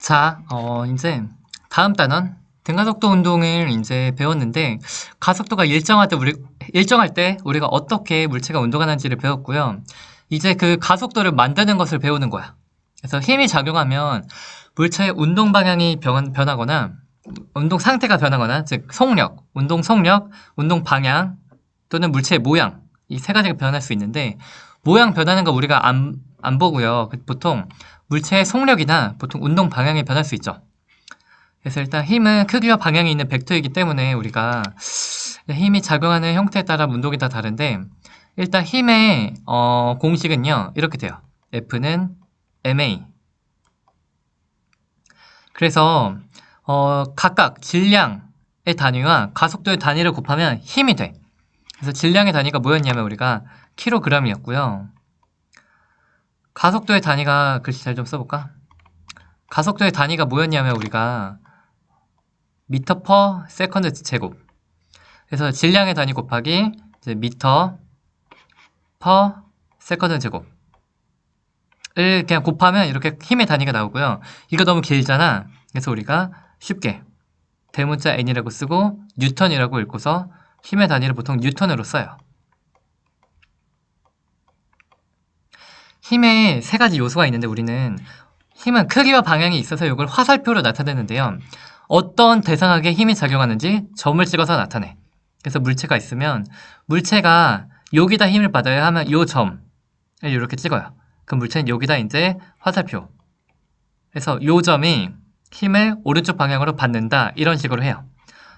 자, 이제 다음 단원 등가속도 운동을 이제 배웠는데 가속도가 일정할 때 우리가 어떻게 물체가 운동하는지를 배웠고요. 이제 그 가속도를 만드는 것을 배우는 거야. 그래서 힘이 작용하면 물체의 운동 방향이 변하거나 운동 상태가 변하거나 즉 속력, 운동 속력, 운동 방향 또는 물체의 모양 이 세 가지가 변할 수 있는데 모양 변하는 거 우리가 안 보고요. 보통 물체의 속력이나 보통 운동 방향이 변할 수 있죠. 그래서 일단 힘은 크기와 방향이 있는 벡터이기 때문에 우리가 힘이 작용하는 형태에 따라 운동이 다 다른데 일단 힘의 공식은요 이렇게 돼요. F는 ma. 그래서 각각 질량의 단위와 가속도의 단위를 곱하면 힘이 돼. 그래서 질량의 단위가 뭐였냐면 우리가 킬로그램이었고요. 가속도의 단위가 글씨 잘 좀 써볼까? 가속도의 단위가 뭐였냐면 우리가 미터 퍼 세컨드 제곱. 그래서 질량의 단위 곱하기 이제 미터 퍼 세컨드 제곱을 그냥 곱하면 이렇게 힘의 단위가 나오고요. 이거 너무 길잖아. 그래서 우리가 쉽게 대문자 n이라고 쓰고 뉴턴이라고 읽고서 힘의 단위를 보통 뉴턴으로 써요. 힘에 세 가지 요소가 있는데 우리는 힘은 크기와 방향이 있어서 이걸 화살표로 나타내는데요. 어떤 대상에게 힘이 작용하는지 점을 찍어서 나타내. 그래서 물체가 있으면 물체가 여기다 힘을 받아야 하면 요 점을 이렇게 찍어요. 그 물체는 여기다 이제 화살표. 그래서 요 점이 힘을 오른쪽 방향으로 받는다. 이런 식으로 해요.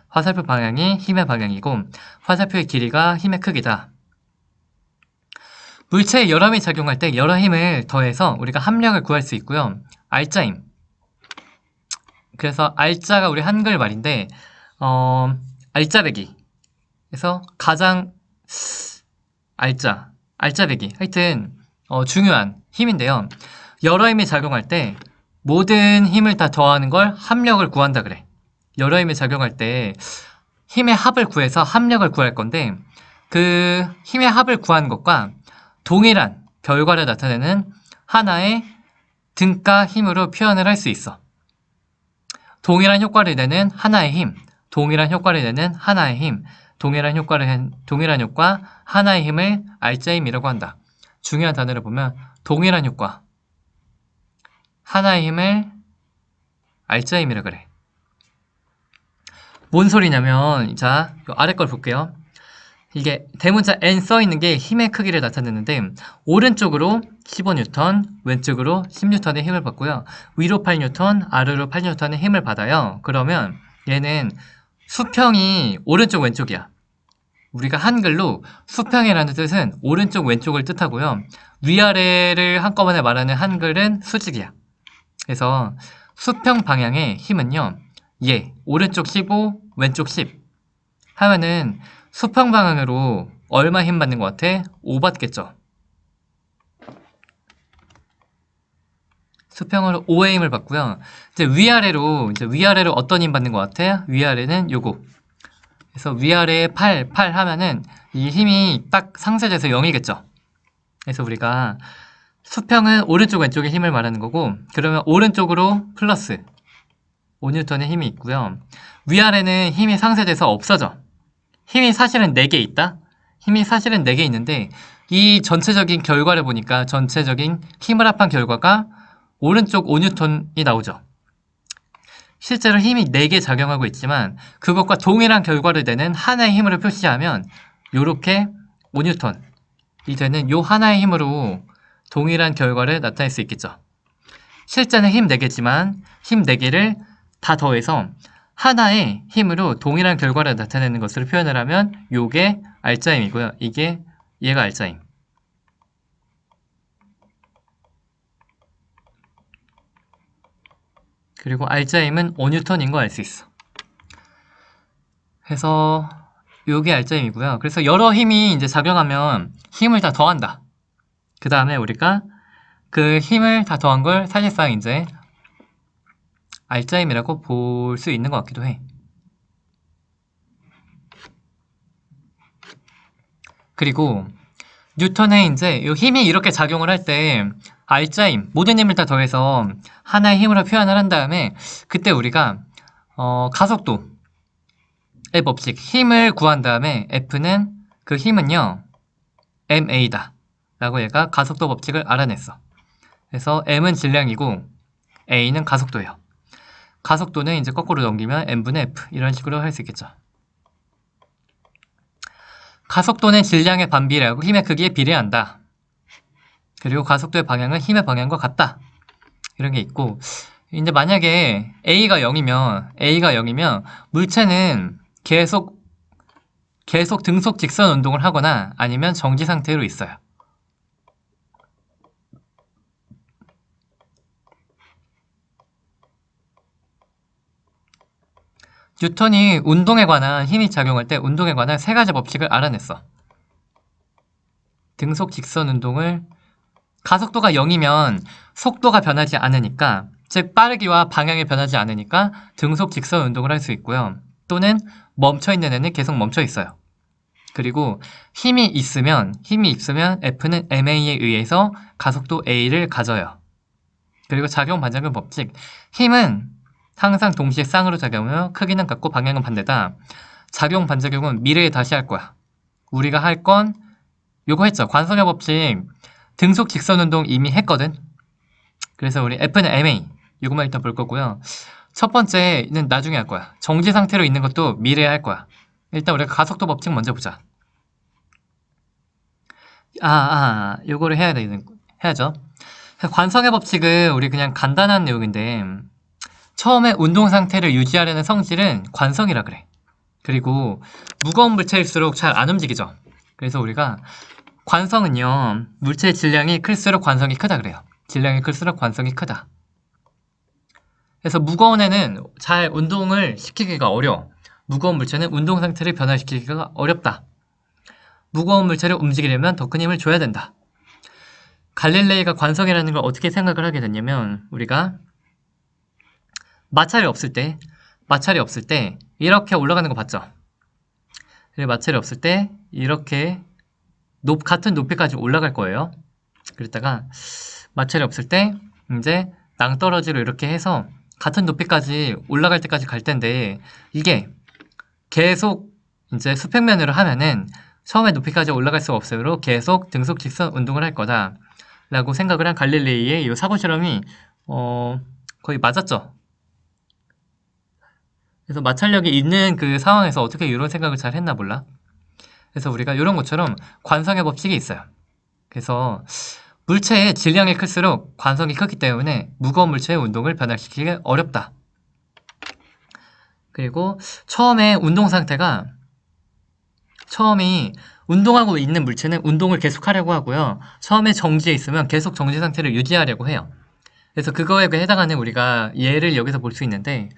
화살표 방향이 힘의 방향이고 화살표의 길이가 힘의 크기다. 물체에 여러 힘이 작용할 때 여러 힘을 더해서 우리가 합력을 구할 수 있고요. 알짜임. 그래서 알짜가 우리 한글 말인데 알짜배기. 그래서 가장 알짜배기. 하여튼 중요한 힘인데요. 여러 힘이 작용할 때 모든 힘을 다 더하는 걸 합력을 구한다 그래. 여러 힘이 작용할 때 힘의 합을 구해서 합력을 구할 건데 그 힘의 합을 구한 것과 동일한 결과를 나타내는 하나의 등가 힘으로 표현을 할 수 있어. 동일한 효과를 내는 하나의 힘, 동일한 효과를 내는 하나의 힘, 동일한 효과, 하나의 힘을 알짜힘이라고 한다. 중요한 단어를 보면 동일한 효과, 하나의 힘을 알짜힘이라 그래. 뭔 소리냐면 자, 아래 걸 볼게요. 이게 대문자 n 써있는 게 힘의 크기를 나타내는데 오른쪽으로 15N, 왼쪽으로 10N의 힘을 받고요. 위로 8N, 아래로 8N의 힘을 받아요. 그러면 얘는 수평이 오른쪽 왼쪽이야. 우리가 한글로 수평이라는 뜻은 오른쪽 왼쪽을 뜻하고요. 위아래를 한꺼번에 말하는 한글은 수직이야. 그래서 수평 방향의 힘은요. 오른쪽 15, 왼쪽 10 하면은 수평 방향으로 얼마 힘 받는 것 같아? 5 받겠죠. 수평으로 5의 힘을 받고요. 이제 위아래로 어떤 힘 받는 것 같아? 위아래는 요거. 그래서 위아래에 8 하면은 이 힘이 딱 상쇄돼서 0이겠죠. 그래서 우리가 수평은 오른쪽 왼쪽의 힘을 말하는 거고 그러면 오른쪽으로 플러스 5N의 힘이 있고요. 위아래는 힘이 상쇄돼서 없어져. 힘이 사실은 4개 있다? 힘이 사실은 4개 있는데 이 전체적인 결과를 보니까 전체적인 힘을 합한 결과가 오른쪽 5N이 나오죠. 실제로 힘이 4개 작용하고 있지만 그것과 동일한 결과를 내는 하나의 힘으로 표시하면 요렇게 5N이 되는 요 하나의 힘으로 동일한 결과를 나타낼 수 있겠죠. 실제는 힘 4개지만 힘 4개를 다 더해서 하나의 힘으로 동일한 결과를 나타내는 것으로 표현을 하면 요게 알짜힘이고요. 얘가 알짜힘. 그리고 알짜힘은 5N인 거 알 수 있어. 그래서 요게 알짜힘이고요. 그래서 여러 힘이 이제 작용하면 힘을 다 더한다. 그 다음에 우리가 그 힘을 다 더한 걸 사실상 이제 알짜힘이라고 볼 수 있는 것 같기도 해. 그리고 뉴턴의 이제 이 힘이 이렇게 작용을 할 때 R자임, 모든 힘을 다 더해서 하나의 힘으로 표현을 한 다음에 그때 우리가 가속도의 법칙, 힘을 구한 다음에 F는 그 힘은요 ma다 라고 얘가 가속도 법칙을 알아냈어. 그래서 m은 질량이고 a는 가속도예요. 가속도는 이제 거꾸로 넘기면 m분의 f 이런 식으로 할 수 있겠죠. 가속도는 질량의 반비례하고 힘의 크기에 비례한다. 그리고 가속도의 방향은 힘의 방향과 같다. 이런 게 있고, 이제 만약에 A가 0이면 물체는 계속 등속 직선 운동을 하거나 아니면 정지 상태로 있어요. 뉴턴이 운동에 관한 힘이 작용할 때 운동에 관한 세 가지 법칙을 알아냈어. 등속 직선 운동을 가속도가 0이면 속도가 변하지 않으니까, 즉 빠르기와 방향이 변하지 않으니까 등속 직선 운동을 할 수 있고요. 또는 멈춰있는 애는 계속 멈춰 있어요. 그리고 힘이 있으면 F는 ma에 의해서 가속도 a를 가져요. 그리고 작용 반작용 법칙, 힘은 항상 동시에 쌍으로 작용하며 크기는 같고 방향은 반대다. 작용 반작용은 미래에 다시 할 거야. 우리가 할 건 요거 했죠. 관성의 법칙 등속 직선 운동 이미 했거든. 그래서 우리 F는 ma 요거만 일단 볼 거고요. 첫 번째는 나중에 할 거야. 정지 상태로 있는 것도 미래에 할 거야. 일단 우리가 가속도 법칙 먼저 보자. 요거를 해야죠. 관성의 법칙은 우리 그냥 간단한 내용인데, 처음에 운동 상태를 유지하려는 성질은 관성이라 그래. 그리고 무거운 물체일수록 잘 안 움직이죠. 그래서 우리가 관성은요, 물체의 질량이 클수록 관성이 크다 그래요. 질량이 클수록 관성이 크다. 그래서 무거운 애는 잘 운동을 시키기가 어려워. 무거운 물체는 운동 상태를 변화시키기가 어렵다. 무거운 물체를 움직이려면 더 큰 힘을 줘야 된다. 갈릴레이가 관성이라는 걸 어떻게 생각을 하게 됐냐면, 우리가 마찰이 없을 때 이렇게 올라가는 거 봤죠? 그리고 마찰이 없을 때 이렇게 같은 높이까지 올라갈 거예요. 그랬다가 마찰이 없을 때 이제 낭떠러지로 이렇게 해서 같은 높이까지 올라갈 때까지 갈 텐데, 이게 계속 이제 수평면으로 하면은 처음에 높이까지 올라갈 수가 없으므로 계속 등속 직선 운동을 할 거다 라고 생각을 한 갈릴레이의 이 사고 실험이 거의 맞았죠. 그래서 마찰력이 있는 그 상황에서 어떻게 이런 생각을 잘 했나 몰라. 그래서 우리가 이런 것처럼 관성의 법칙이 있어요. 그래서 물체의 질량이 클수록 관성이 크기 때문에 무거운 물체의 운동을 변화시키기 어렵다. 그리고 처음에 운동하고 있는 물체는 운동을 계속하려고 하고요. 처음에 정지해 있으면 계속 정지 상태를 유지하려고 해요. 그래서 그거에 해당하는 우리가 예를 여기서 볼 수 있는데,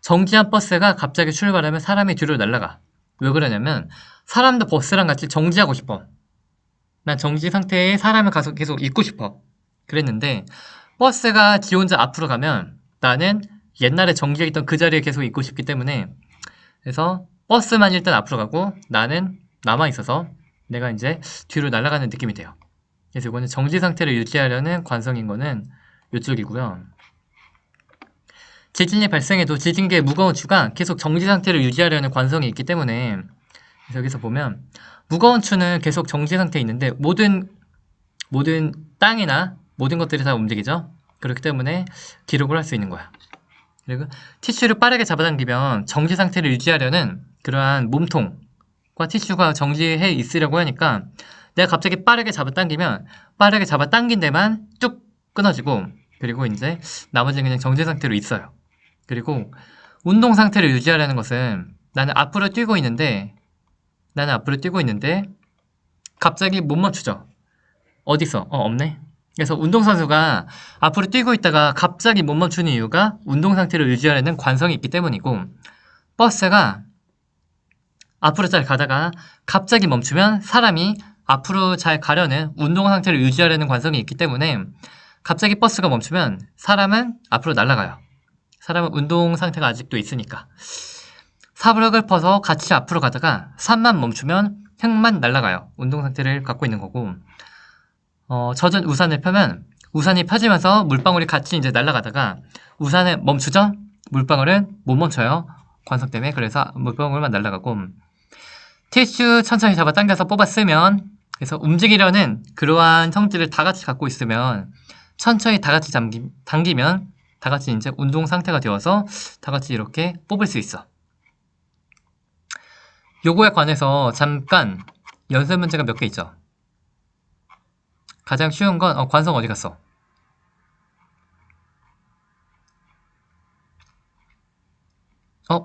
정지한 버스가 갑자기 출발하면 사람이 뒤로 날아가. 왜 그러냐면 사람도 버스랑 같이 정지하고 싶어. 난 정지 상태에 사람을 계속 있고 싶어. 그랬는데 버스가 지 혼자 앞으로 가면 나는 옛날에 정지해 있던 그 자리에 계속 있고 싶기 때문에, 그래서 버스만 일단 앞으로 가고 나는 남아있어서 내가 이제 뒤로 날아가는 느낌이 돼요. 그래서 이거는 정지 상태를 유지하려는 관성인 거는 이쪽이고요. 지진이 발생해도 지진계의 무거운 추가 계속 정지 상태를 유지하려는 관성이 있기 때문에, 그래서 여기서 보면 무거운 추는 계속 정지 상태에 있는데 모든 땅이나 모든 것들이 다 움직이죠. 그렇기 때문에 기록을 할 수 있는 거야. 그리고 티슈를 빠르게 잡아당기면 정지 상태를 유지하려는 그러한 몸통과 티슈가 정지해 있으려고 하니까, 내가 갑자기 빠르게 잡아당기면 빠르게 잡아당긴 데만 뚝 끊어지고, 그리고 이제 나머지는 그냥 정지 상태로 있어요. 그리고 운동 상태를 유지하려는 것은 나는 앞으로 뛰고 있는데 갑자기 못 멈추죠. 어딨어? 없네. 그래서 운동선수가 앞으로 뛰고 있다가 갑자기 못 멈추는 이유가 운동 상태를 유지하려는 관성이 있기 때문이고, 버스가 앞으로 잘 가다가 갑자기 멈추면 사람이 앞으로 잘 가려는 운동 상태를 유지하려는 관성이 있기 때문에, 갑자기 버스가 멈추면 사람은 앞으로 날아가요. 사람은 운동 상태가 아직도 있으니까. 삽을 퍼서 같이 앞으로 가다가 산만 멈추면 흙만 날아가요. 운동 상태를 갖고 있는 거고, 젖은 우산을 펴면 우산이 펴지면서 물방울이 같이 이제 날아가다가 우산은 멈추죠? 물방울은 못 멈춰요. 관성 때문에. 그래서 물방울만 날아가고 티슈 천천히 잡아당겨서 뽑아 쓰면 그래서 움직이려는 그러한 성질을 다 같이 갖고 있으면 천천히 다 같이 당기면 다 같이 이제 운동 상태가 되어서 다 같이 이렇게 뽑을 수 있어. 요거에 관해서 잠깐 연습 문제가 몇 개 있죠. 가장 쉬운 건 관성 어디 갔어?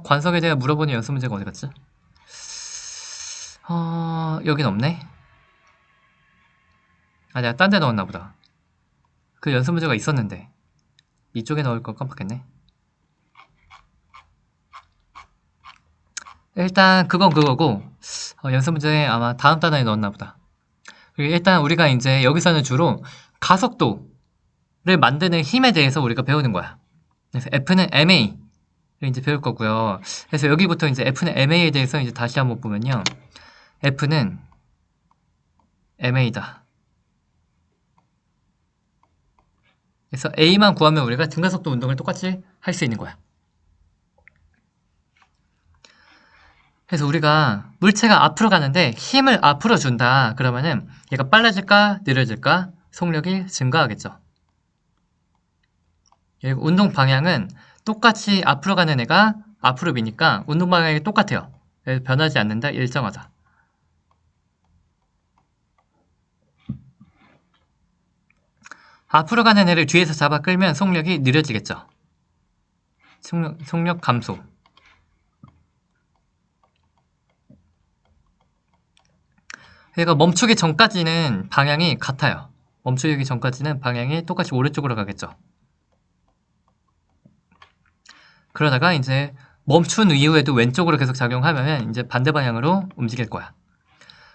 관성에 대해 물어보는 연습 문제가 어디 갔지? 여긴 없네. 내가 딴 데 넣었나 보다. 그 연습 문제가 있었는데 이쪽에 넣을 걸 깜빡했네. 일단 그건 그거고 연습 문제 아마 다음 단원에 넣었나 보다. 그리고 일단 우리가 이제 여기서는 주로 가속도를 만드는 힘에 대해서 우리가 배우는 거야. 그래서 F는 MA를 이제 배울 거고요. 그래서 여기부터 이제 F는 MA에 대해서 이제 다시 한번 보면요. F는 MA다. 그래서 A만 구하면 우리가 등가속도 운동을 똑같이 할 수 있는 거야. 그래서 우리가 물체가 앞으로 가는데 힘을 앞으로 준다. 그러면은 얘가 빨라질까 느려질까? 속력이 증가하겠죠. 그리고 운동 방향은 똑같이 앞으로 가는 애가 앞으로 미니까 운동 방향이 똑같아요. 변하지 않는다. 일정하다. 앞으로 가는 애를 뒤에서 잡아 끌면 속력이 느려지겠죠. 속력 감소. 그러니까 멈추기 전까지는 방향이 같아요. 멈추기 전까지는 방향이 똑같이 오른쪽으로 가겠죠. 그러다가 이제 멈춘 이후에도 왼쪽으로 계속 작용하면 이제 반대 방향으로 움직일 거야.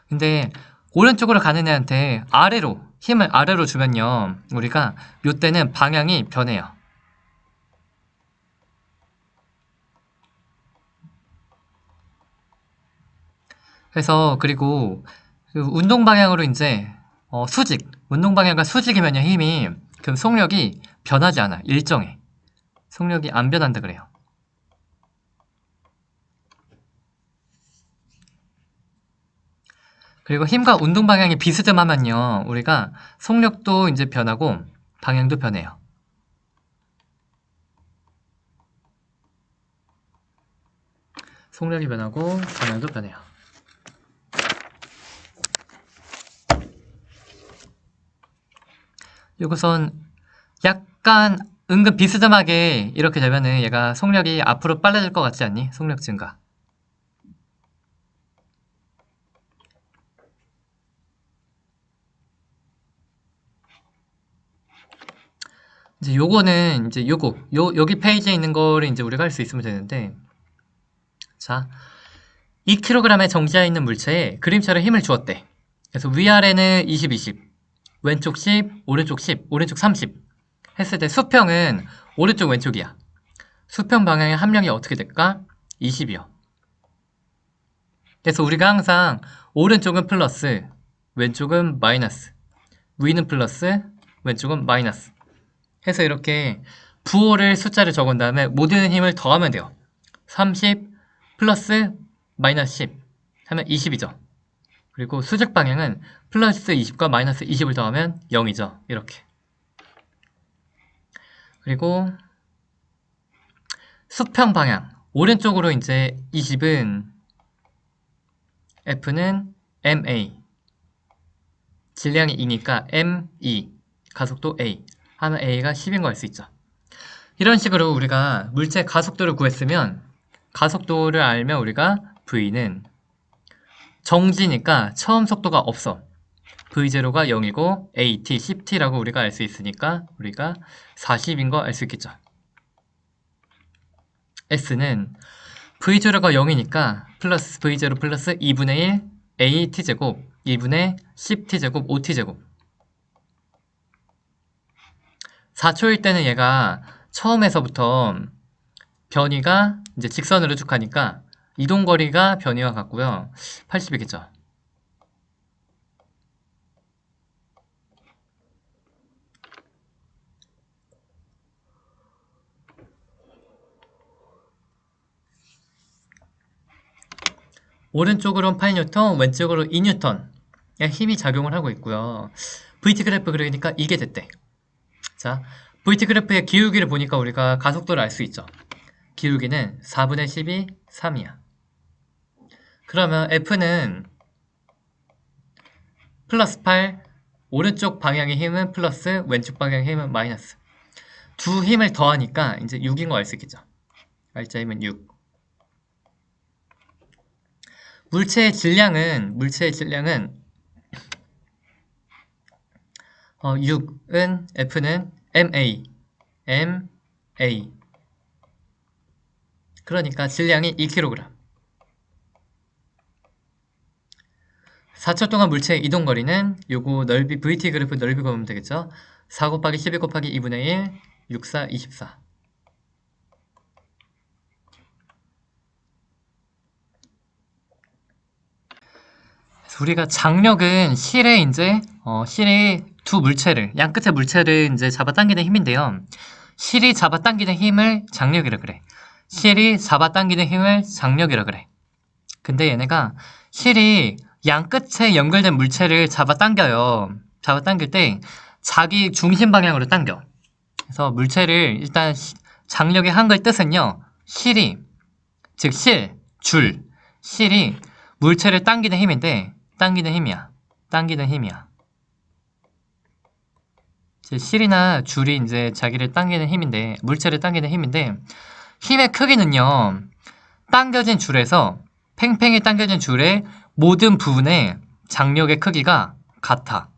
근데 오른쪽으로 가는 애한테 힘을 아래로 주면요. 우리가 요때는 방향이 변해요. 그래서 그리고 그 운동 방향으로 이제 운동 방향과 수직이면요 힘이 그럼 속력이 변하지 않아. 일정해. 속력이 안 변한다 그래요. 그리고 힘과 운동 방향이 비스듬하면요 우리가 속력도 이제 변하고 방향도 변해요. 속력이 변하고 방향도 변해요. 이것은 약간 은근 비스듬하게 이렇게 되면은 얘가 속력이 앞으로 빨라질 것 같지 않니? 속력 증가. 이제 요거는 이제 여기 페이지에 있는 거를 이제 우리가 할 수 있으면 되는데 자 2kg의 정지하에 있는 물체에 그림처럼 힘을 주었대. 그래서 위아래는 20, 20 왼쪽 10, 오른쪽 10, 오른쪽 30 했을 때 수평은 오른쪽 왼쪽이야. 수평 방향의 함량이 어떻게 될까? 20이요. 그래서 우리가 항상 오른쪽은 플러스, 왼쪽은 마이너스, 위는 플러스, 왼쪽은 마이너스 해서 이렇게 부호를 숫자를 적은 다음에 모든 힘을 더하면 돼요. 30 플러스 마이너스 10 하면 20이죠. 그리고 수직 방향은 플러스 20과 마이너스 20을 더하면 0이죠. 이렇게. 그리고 수평 방향 오른쪽으로 이제 20은 F는 MA 질량이 2니까 ME 가속도 A 하면 A가 10인 거 알 수 있죠. 이런 식으로 우리가 물체 가속도를 구했으면 가속도를 알면 우리가 V는 정지니까 처음 속도가 없어. V0가 0이고 AT, 10T라고 우리가 알 수 있으니까 우리가 40인 거 알 수 있겠죠. S는 V0가 0이니까 플러스 V0 플러스 2분의 1 AT제곱 2분의 10T제곱 5T제곱 4초일 때는 얘가 처음에서부터 변이가 이제 직선으로 쭉 가니까 이동거리가 변이와 같고요. 80이겠죠. 오른쪽으로는 8N, 왼쪽으로 2N의 힘이 작용을 하고 있고요. VT 그래프 그리니까 이게 됐대. 자, VT 그래프의 기울기를 보니까 우리가 가속도를 알 수 있죠. 기울기는 4분의 12, 3이야. 그러면 F는 플러스 8, 오른쪽 방향의 힘은 플러스, 왼쪽 방향의 힘은 마이너스. 두 힘을 더하니까 이제 6인 거 알 수 있겠죠. 알자 힘은 6. 물체의 질량은 6은 F는 MA. 그러니까 질량이 2kg. 4초 동안 물체의 이동거리는 요거 넓이 VT 그래프 넓이 보면 되겠죠. 4 곱하기 12 곱하기 2분의 1, 6, 4, 24. 우리가 장력은 실에 두 물체를, 양끝의 물체를 이제 잡아당기는 힘인데요. 실이 잡아당기는 힘을 장력이라 그래. 실이 잡아당기는 힘을 장력이라 그래. 근데 얘네가 실이 양끝에 연결된 물체를 잡아당겨요. 잡아당길 때 자기 중심 방향으로 당겨. 그래서 물체를 일단 장력의 한글 뜻은요. 실이, 즉 실이 물체를 당기는 힘인데 당기는 힘이야. 실이나 줄이 이제 자기를 당기는 힘인데, 물체를 당기는 힘인데, 힘의 크기는요, 당겨진 줄에서 팽팽히 당겨진 줄의 모든 부분의 장력의 크기가 같아.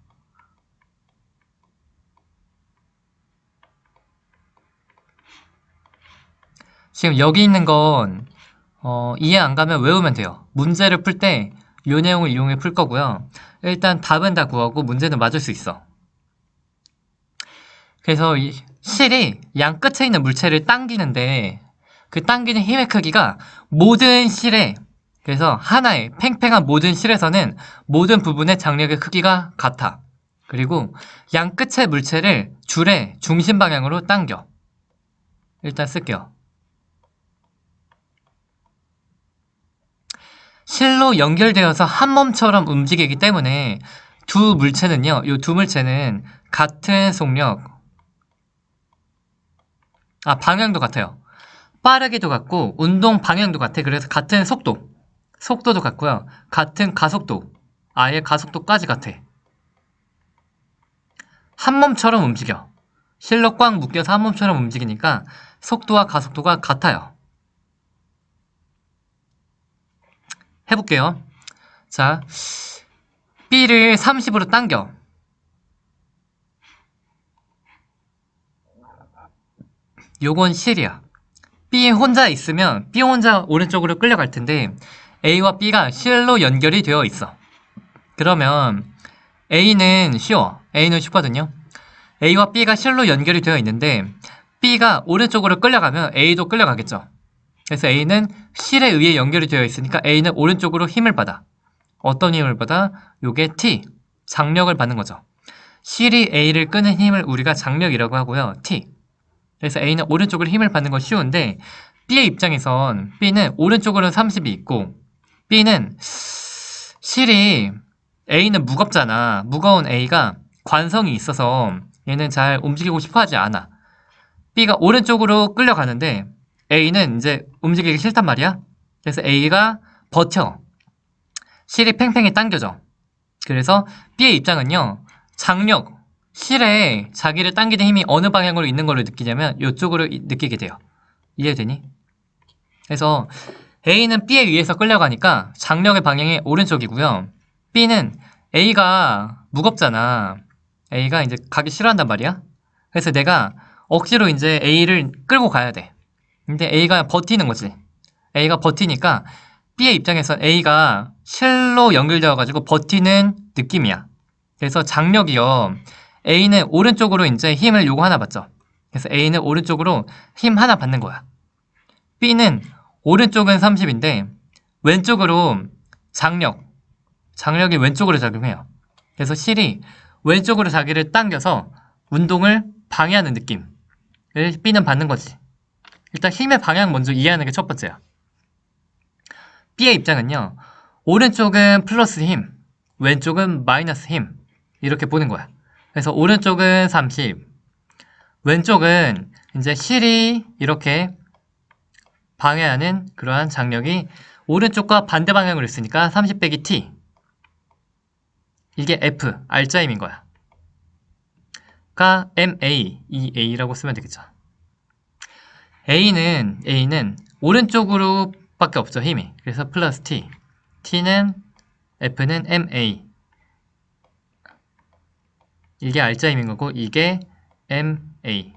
지금 여기 있는 건 이해 안 가면 외우면 돼요. 문제를 풀 때 이 내용을 이용해 풀 거고요. 일단 답은 다 구하고 문제는 맞을 수 있어. 그래서 이 실이 양 끝에 있는 물체를 당기는데 그 당기는 힘의 크기가 모든 실에, 그래서 하나의 팽팽한 모든 실에서는 모든 부분의 장력의 크기가 같아. 그리고 양 끝의 물체를 줄의 중심 방향으로 당겨. 일단 쓸게요. 실로 연결되어서 한 몸처럼 움직이기 때문에 두 물체는요, 이 두 물체는 같은 속력, 방향도 같아요. 빠르기도 같고 운동 방향도 같아. 그래서 같은 속도도 같고요. 같은 가속도, 아예 가속도까지 같아. 한 몸처럼 움직여. 실로 꽉 묶여서 한 몸처럼 움직이니까 속도와 가속도가 같아요. 해볼게요. 자, B를 30으로 당겨. 요건 실이야. B 혼자 있으면 B 혼자 오른쪽으로 끌려갈 텐데 A와 B가 실로 연결이 되어 있어. 그러면 A는 쉬워. A는 쉽거든요. A와 B가 실로 연결이 되어 있는데 B가 오른쪽으로 끌려가면 A도 끌려가겠죠. 그래서 A는 실에 의해 연결이 되어 있으니까 A는 오른쪽으로 힘을 받아. 어떤 힘을 받아? 요게 T, 장력을 받는 거죠. 실이 A를 끄는 힘을 우리가 장력이라고 하고요. T. 그래서 A는 오른쪽으로 힘을 받는 건 쉬운데 B의 입장에선 B는 오른쪽으로는 30이 있고 B는 실이 A는 무겁잖아. 무거운 A가 관성이 있어서 얘는 잘 움직이고 싶어 하지 않아. B가 오른쪽으로 끌려가는데 A는 이제 움직이기 싫단 말이야. 그래서 A가 버텨. 실이 팽팽히 당겨져. 그래서 B의 입장은요. 장력, 실에 자기를 당기는 힘이 어느 방향으로 있는 걸로 느끼냐면 이쪽으로 느끼게 돼요. 이해되니? 그래서 A는 B에 의해서 끌려가니까 장력의 방향이 오른쪽이고요. B는 A가 무겁잖아. A가 이제 가기 싫어한단 말이야. 그래서 내가 억지로 이제 A를 끌고 가야 돼. 근데 A가 버티는 거지. A가 버티니까 B의 입장에선 A가 실로 연결되어가지고 버티는 느낌이야. 그래서 장력이요. A는 오른쪽으로 이제 힘을 요거 하나 받죠. 그래서 A는 오른쪽으로 힘 하나 받는 거야. B는 오른쪽은 30인데 왼쪽으로 장력이 왼쪽으로 작용해요. 그래서 실이 왼쪽으로 자기를 당겨서 운동을 방해하는 느낌을 B는 받는 거지. 일단 힘의 방향 먼저 이해하는 게 첫 번째야. B의 입장은요. 오른쪽은 플러스 힘, 왼쪽은 마이너스 힘. 이렇게 보는 거야. 그래서 오른쪽은 30, 왼쪽은 이제 실이 이렇게 방해하는 그러한 장력이 오른쪽과 반대 방향으로 있으니까 30 빼기 t. 이게 F, R자임인 거야. 가 MA, EA라고 쓰면 되겠죠. A는 오른쪽으로 밖에 없죠, 힘이. 그래서 플러스 T. F는 MA. 이게 R자임인 거고, 이게 MA.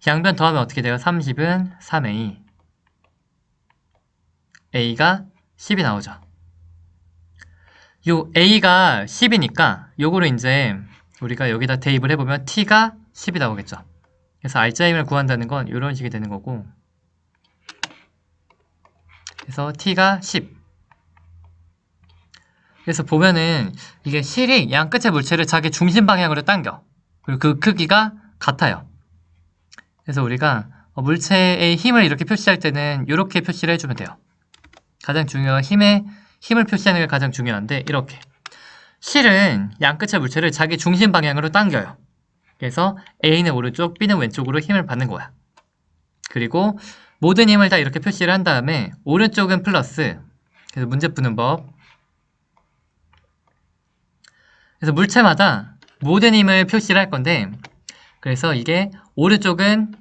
양변 더하면 어떻게 돼요? 30은 3A. A가 10이 나오죠. 요 A가 10이니까 요거를 이제 우리가 여기다 대입을 해보면 T가 10이 나오겠죠. 그래서 R자임을 구한다는 건 이런 식이 되는 거고, 그래서 T가 10. 그래서 보면은 이게 실이 양 끝의 물체를 자기 중심 방향으로 당겨. 그리고 그 크기가 같아요. 그래서 우리가 물체의 힘을 이렇게 표시할 때는 이렇게 표시를 해주면 돼요. 가장 중요한 힘을 표시하는 게 가장 중요한데, 이렇게 실은 양 끝의 물체를 자기 중심 방향으로 당겨요. 그래서 A는 오른쪽, B는 왼쪽으로 힘을 받는 거야. 그리고 모든 힘을 다 이렇게 표시를 한 다음에 오른쪽은 플러스, 그래서 문제 푸는 법. 그래서 물체마다 모든 힘을 표시를 할 건데, 그래서 이게 오른쪽은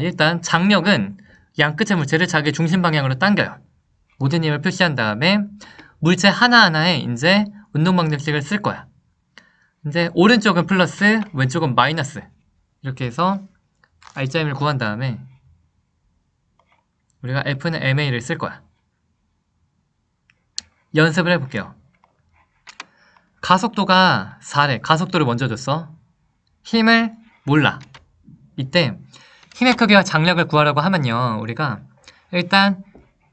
일단 장력은 양 끝의 물체를 자기 중심 방향으로 당겨요. 모든 힘을 표시한 다음에 물체 하나하나에 이제 운동 방정식을 쓸 거야. 이제 오른쪽은 플러스, 왼쪽은 마이너스. 이렇게 해서 R자임을 구한 다음에 우리가 F는 MA를 쓸 거야. 연습을 해볼게요. 가속도가 4래. 가속도를 먼저 줬어. 힘을 몰라. 이때 힘의 크기와 장력을 구하라고 하면요, 우리가 일단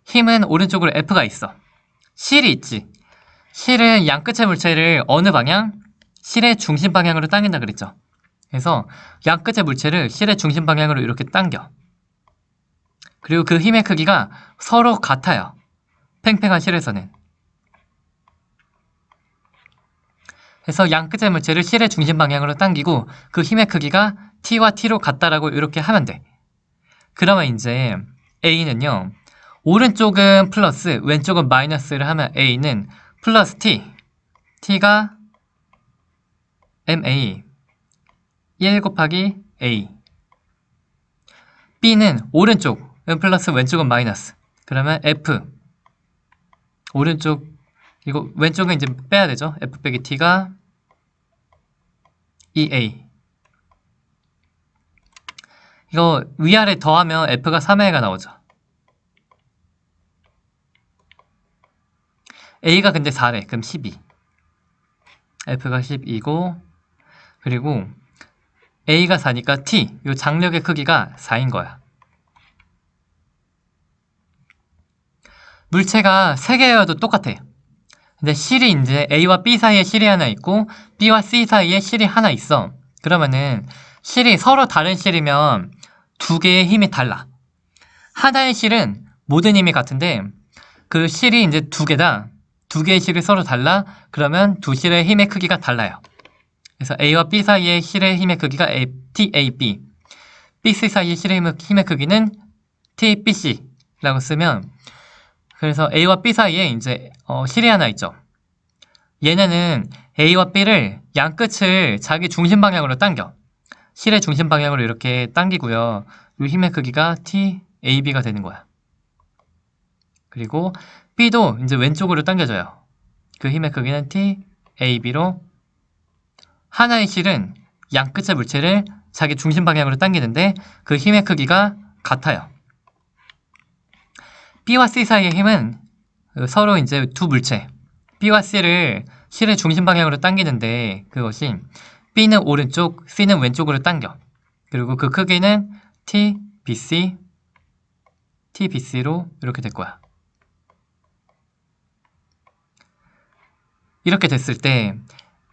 힘은 오른쪽으로 F가 있어. 실이 있지. 실은 양 끝의 물체를 어느 방향? 실의 중심 방향으로 당긴다 그랬죠. 그래서 양 끝의 물체를 실의 중심 방향으로 이렇게 당겨. 그리고 그 힘의 크기가 서로 같아요. 팽팽한 실에서는. 그래서 양 끝의 물체를 실의 중심 방향으로 당기고 그 힘의 크기가 T와 T로 같다라고 이렇게 하면 돼. 그러면 이제 A는요, 오른쪽은 플러스, 왼쪽은 마이너스를 하면 A는 플러스 T, T가 MA, 1 곱하기 A. B는 오른쪽은 플러스, 왼쪽은 마이너스. 그러면 F, 오른쪽, 이거 왼쪽은 이제 빼야 되죠. F 빼기 T가 EA. 이거 위아래 더하면 F가 3A가 나오죠. A가 근데 4래. 그럼 12. F가 12고, 그리고 A가 4니까 T, 이 장력의 크기가 4인 거야. 물체가 3개여도 똑같아. 근데 실이 이제 A와 B 사이에 실이 하나 있고 B와 C 사이에 실이 하나 있어. 그러면은 실이 서로 다른 실이면 두 개의 힘이 달라. 하나의 실은 모든 힘이 같은데 그 실이 이제 두 개다. 두 개의 실이 서로 달라. 그러면 두 실의 힘의 크기가 달라요. 그래서 A와 B 사이의 실의 힘의 크기가 TAB, BC 사이의 실의 힘의 크기는 TBC라고 쓰면, 그래서 A와 B 사이에 이제 실이 하나 있죠. 얘네는 A와 B를 양 끝을 자기 중심 방향으로 당겨. 실의 중심 방향으로 이렇게 당기고요. 이 힘의 크기가 TAB가 되는 거야. 그리고 B도 이제 왼쪽으로 당겨져요. 그 힘의 크기는 TAB로, 하나의 실은 양 끝의 물체를 자기 중심 방향으로 당기는데 그 힘의 크기가 같아요. B와 C 사이의 힘은 서로 이제 두 물체, B와 C를 실의 중심 방향으로 당기는데 그것이 B는 오른쪽, C는 왼쪽으로 당겨. 그리고 그 크기는 TBC로 이렇게 될 거야. 이렇게 됐을 때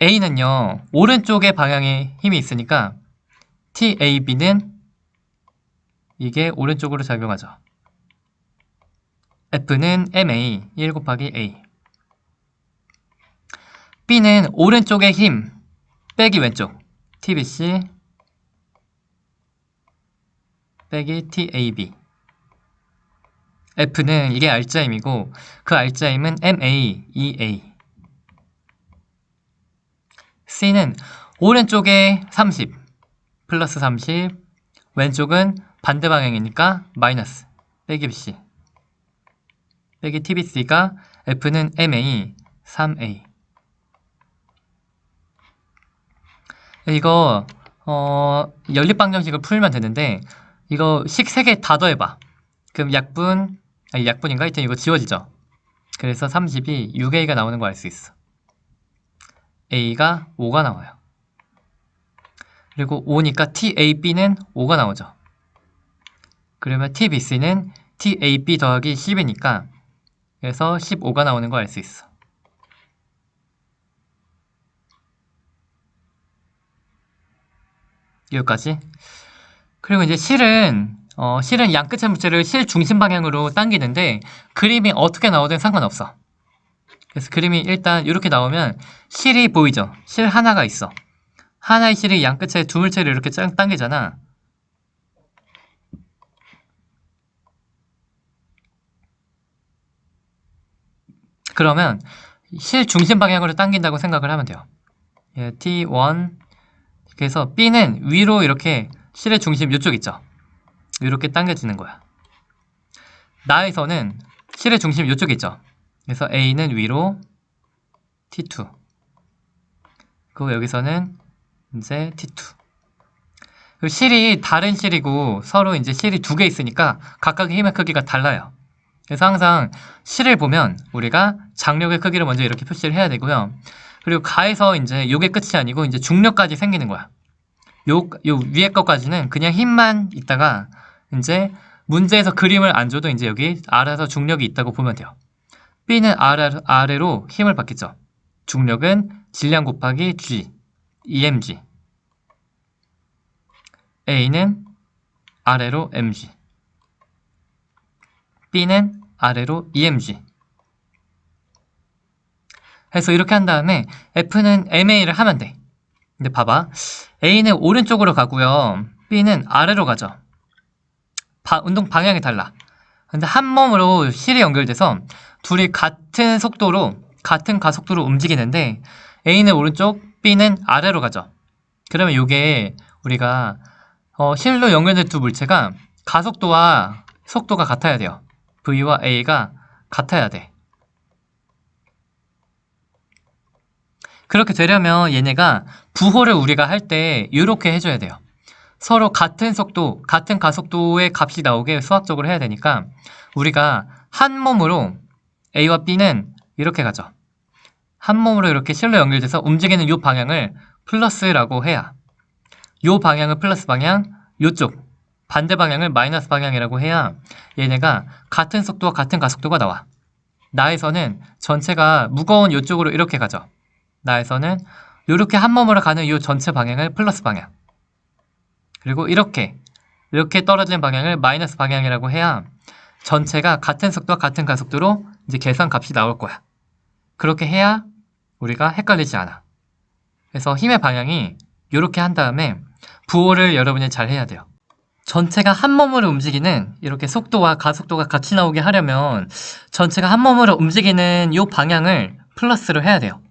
A는요, 오른쪽의 방향에 힘이 있으니까 TAB는 이게 오른쪽으로 작용하죠. F는 MA 1 곱하기 A. B는 오른쪽의 힘 빼기 왼쪽 TBC 빼기 TAB. F는 이게 알짜임이고 그 알짜임은 MA 2A. C는 오른쪽에 30 플러스 30 왼쪽은 반대 방향이니까 마이너스 빼기 BC 빼기 TBC가 F는 MA 3A. 이거 연립방정식을 풀면 되는데 이거 식 3개 다 더해봐. 그럼 약분인가? 하여튼 이거 지워지죠. 그래서 30이 6A가 나오는 거 알 수 있어. A가 5가 나와요. 그리고 5니까 TAB는 5가 나오죠. 그러면 TBC는 TAB 더하기 10이니까 그래서 15가 나오는 거 알 수 있어. 여기까지. 그리고 이제 실은 양끝의 물체를 실 중심 방향으로 당기는데 그림이 어떻게 나오든 상관없어. 그래서 그림이 일단 이렇게 나오면 실이 보이죠? 실 하나가 있어. 하나의 실이 양끝에 두 물체를 이렇게 당기잖아. 그러면 실 중심 방향으로 당긴다고 생각을 하면 돼요. 예, T1. 그래서 B는 위로 이렇게 실의 중심 이쪽 있죠? 이렇게 당겨지는 거야. 나에서는 실의 중심 이쪽에 있죠? 그래서 A는 위로 T2. 그리고 여기서는 이제 T2. 그리고 실이 다른 실이고 서로 이제 실이 두 개 있으니까 각각의 힘의 크기가 달라요. 그래서 항상 실을 보면 우리가 장력의 크기를 먼저 이렇게 표시를 해야 되고요. 그리고 가에서 이제 요게 끝이 아니고 이제 중력까지 생기는 거야. 요 위에 것까지는 그냥 힘만 있다가 이제 문제에서 그림을 안 줘도 이제 여기 알아서 중력이 있다고 보면 돼요. B는 아래로 힘을 받겠죠. 중력은 질량 곱하기 G, EMG. A는 아래로 mg. B는 아래로 EMG. 해서 이렇게 한 다음에 F는 MA를 하면 돼. 근데 봐봐. A는 오른쪽으로 가고요. B는 아래로 가죠. 운동 방향이 달라. 근데 한 몸으로 실이 연결돼서 둘이 같은 속도로, 같은 가속도로 움직이는데 A는 오른쪽, B는 아래로 가죠. 그러면 이게 우리가 실로 연결된 두 물체가 가속도와 속도가 같아야 돼요. V와 A가 같아야 돼. 그렇게 되려면 얘네가 부호를 우리가 할 때 이렇게 해줘야 돼요. 서로 같은 속도, 같은 가속도의 값이 나오게 수학적으로 해야 되니까 우리가 한 몸으로 A와 B는 이렇게 가죠. 한 몸으로 이렇게 실로 연결돼서 움직이는 이 방향을 플러스라고 해야 이 방향은 플러스 방향, 이쪽 반대 방향을 마이너스 방향이라고 해야 얘네가 같은 속도와 같은 가속도가 나와. 나에서는 전체가 무거운 이쪽으로 이렇게 가죠. 나에서는 이렇게 한 몸으로 가는 이 전체 방향을 플러스 방향, 그리고 이렇게 떨어지는 방향을 마이너스 방향이라고 해야 전체가 같은 속도와 같은 가속도로 이제 계산 값이 나올 거야. 그렇게 해야 우리가 헷갈리지 않아. 그래서 힘의 방향이 이렇게 한 다음에 부호를 여러분이 잘 해야 돼요. 전체가 한 몸으로 움직이는 이렇게 속도와 가속도가 같이 나오게 하려면 전체가 한 몸으로 움직이는 이 방향을 플러스로 해야 돼요.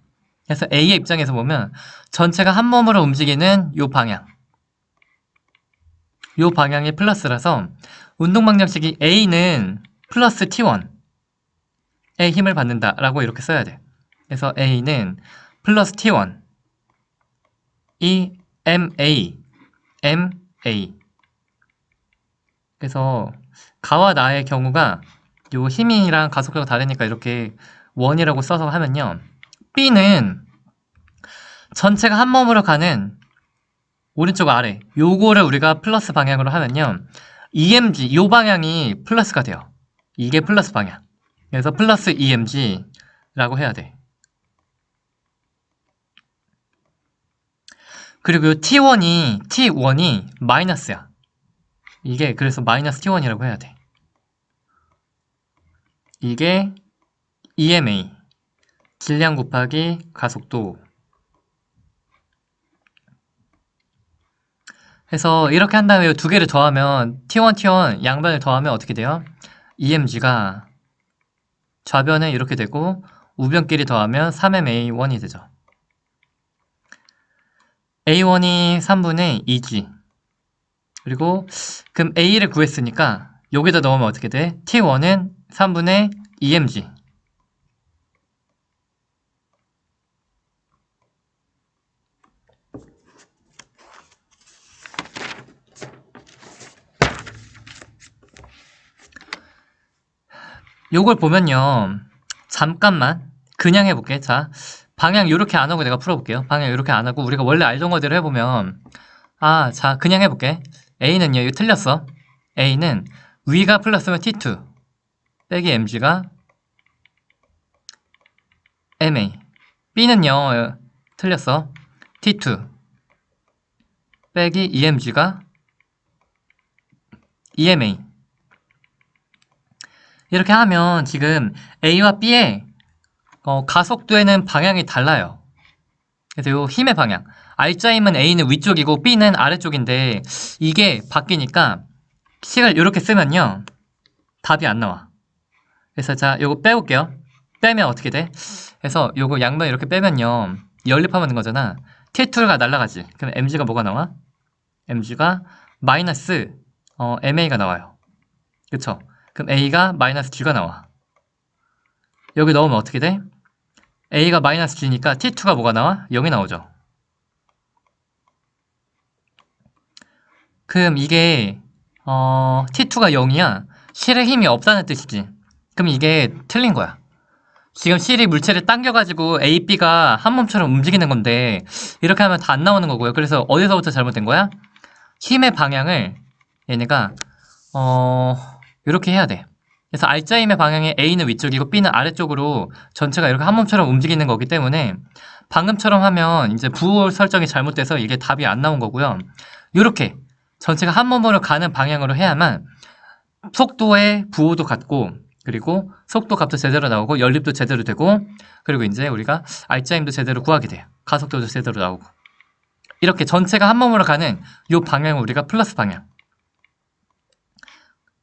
그래서 A의 입장에서 보면 전체가 한 몸으로 움직이는 이 방향이 플러스라서 운동 방정식이 A는 플러스 T1에 힘을 받는다 라고 이렇게 써야 돼. 그래서 A는 플러스 T1 이 MA 그래서 가와 나의 경우가 요 힘이랑 가속도가 다르니까 이렇게 원이라고 써서 하면요. B는 전체가 한 몸으로 가는 오른쪽 아래 요거를 우리가 플러스 방향으로 하면요. EMG 요 방향이 플러스가 돼요. 이게 플러스 방향. 그래서 플러스 EMG라고 해야 돼. 그리고 요 T1이 마이너스야. 이게 그래서 마이너스 T1이라고 해야 돼. 이게 EMA, 질량 곱하기 가속도 해서 이렇게 한 다음에 두 개를 더하면 T1, T1 양변을 더하면 어떻게 돼요? EMG가 좌변은 이렇게 되고 우변끼리 더하면 3MA1이 되죠. A1이 3분의 2G 그리고 그럼 A를 구했으니까 여기다 넣으면 어떻게 돼? T1은 3분의 2mg 요걸 보면요 잠깐만 그냥 해볼게. 자, 방향 이렇게 안 하고 내가 풀어볼게요. 방향 이렇게 안 하고 우리가 원래 알던 거대로 해보면 자 그냥 해볼게. A는요 이거 틀렸어. A는 위가 플러스면 T2 빼기 mg가 MA. B는요 틀렸어. T2 빼기 EMG가 EMA. 이렇게 하면 지금 A와 B의 가속도에는 방향이 달라요. 그래서 요 힘의 방향 R자임은 A는 위쪽이고 B는 아래쪽인데 이게 바뀌니까 식을 이렇게 쓰면요 답이 안 나와. 그래서 자 요거 빼볼게요. 빼면 어떻게 돼? 그래서 요거 양변 이렇게 빼면요 연립하면 되는 거잖아. T2가 날라가지. 그럼 mg가 뭐가 나와? mg가 마이너스 ma가 나와요. 그쵸? 그럼 a가 마이너스 g가 나와. 여기 넣으면 어떻게 돼? a가 마이너스 g니까 t2가 뭐가 나와? 0이 나오죠. 그럼 이게 t2가 0이야. 실의 힘이 없다는 뜻이지. 그럼 이게 틀린 거야. 지금 실이 물체를 당겨가지고 A, B가 한 몸처럼 움직이는 건데 이렇게 하면 다 안 나오는 거고요. 그래서 어디서부터 잘못된 거야? 힘의 방향을 얘네가 이렇게 해야 돼. 그래서 R자 힘의 방향이 A는 위쪽이고 B는 아래쪽으로 전체가 이렇게 한 몸처럼 움직이는 거기 때문에 방금처럼 하면 이제 부호 설정이 잘못돼서 이게 답이 안 나온 거고요. 이렇게 전체가 한 몸으로 가는 방향으로 해야만 속도의 부호도 같고 그리고 속도 값도 제대로 나오고 연립도 제대로 되고 그리고 이제 우리가 R자 힘도 제대로 구하게 돼요. 가속도도 제대로 나오고 이렇게 전체가 한 몸으로 가는 이 방향을 우리가 플러스 방향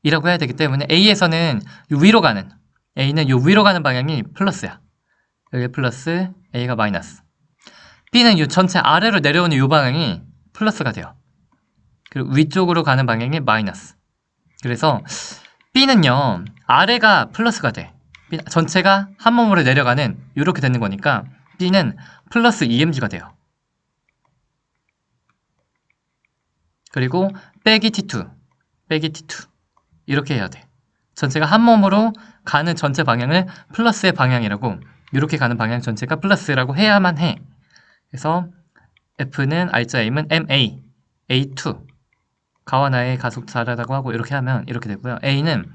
이라고 해야 되기 때문에 A에서는 요 위로 가는 A는 요 위로 가는 방향이 플러스야. 여기 플러스 A가 마이너스. B는 요 전체 아래로 내려오는 요 방향이 플러스가 돼요. 그리고 위쪽으로 가는 방향이 마이너스. 그래서 B는요 아래가 플러스가 돼. 전체가 한 몸으로 내려가는 이렇게 되는 거니까 B는 플러스 EMG가 돼요. 그리고 빼기 T2 빼기 T2 이렇게 해야 돼. 전체가 한 몸으로 가는 전체 방향을 플러스의 방향이라고 이렇게 가는 방향 전체가 플러스라고 해야만 해. 그래서 F는 R자 M은 MA A2 가와나의 가속도 다르다고 하고 이렇게 하면 이렇게 되고요. A는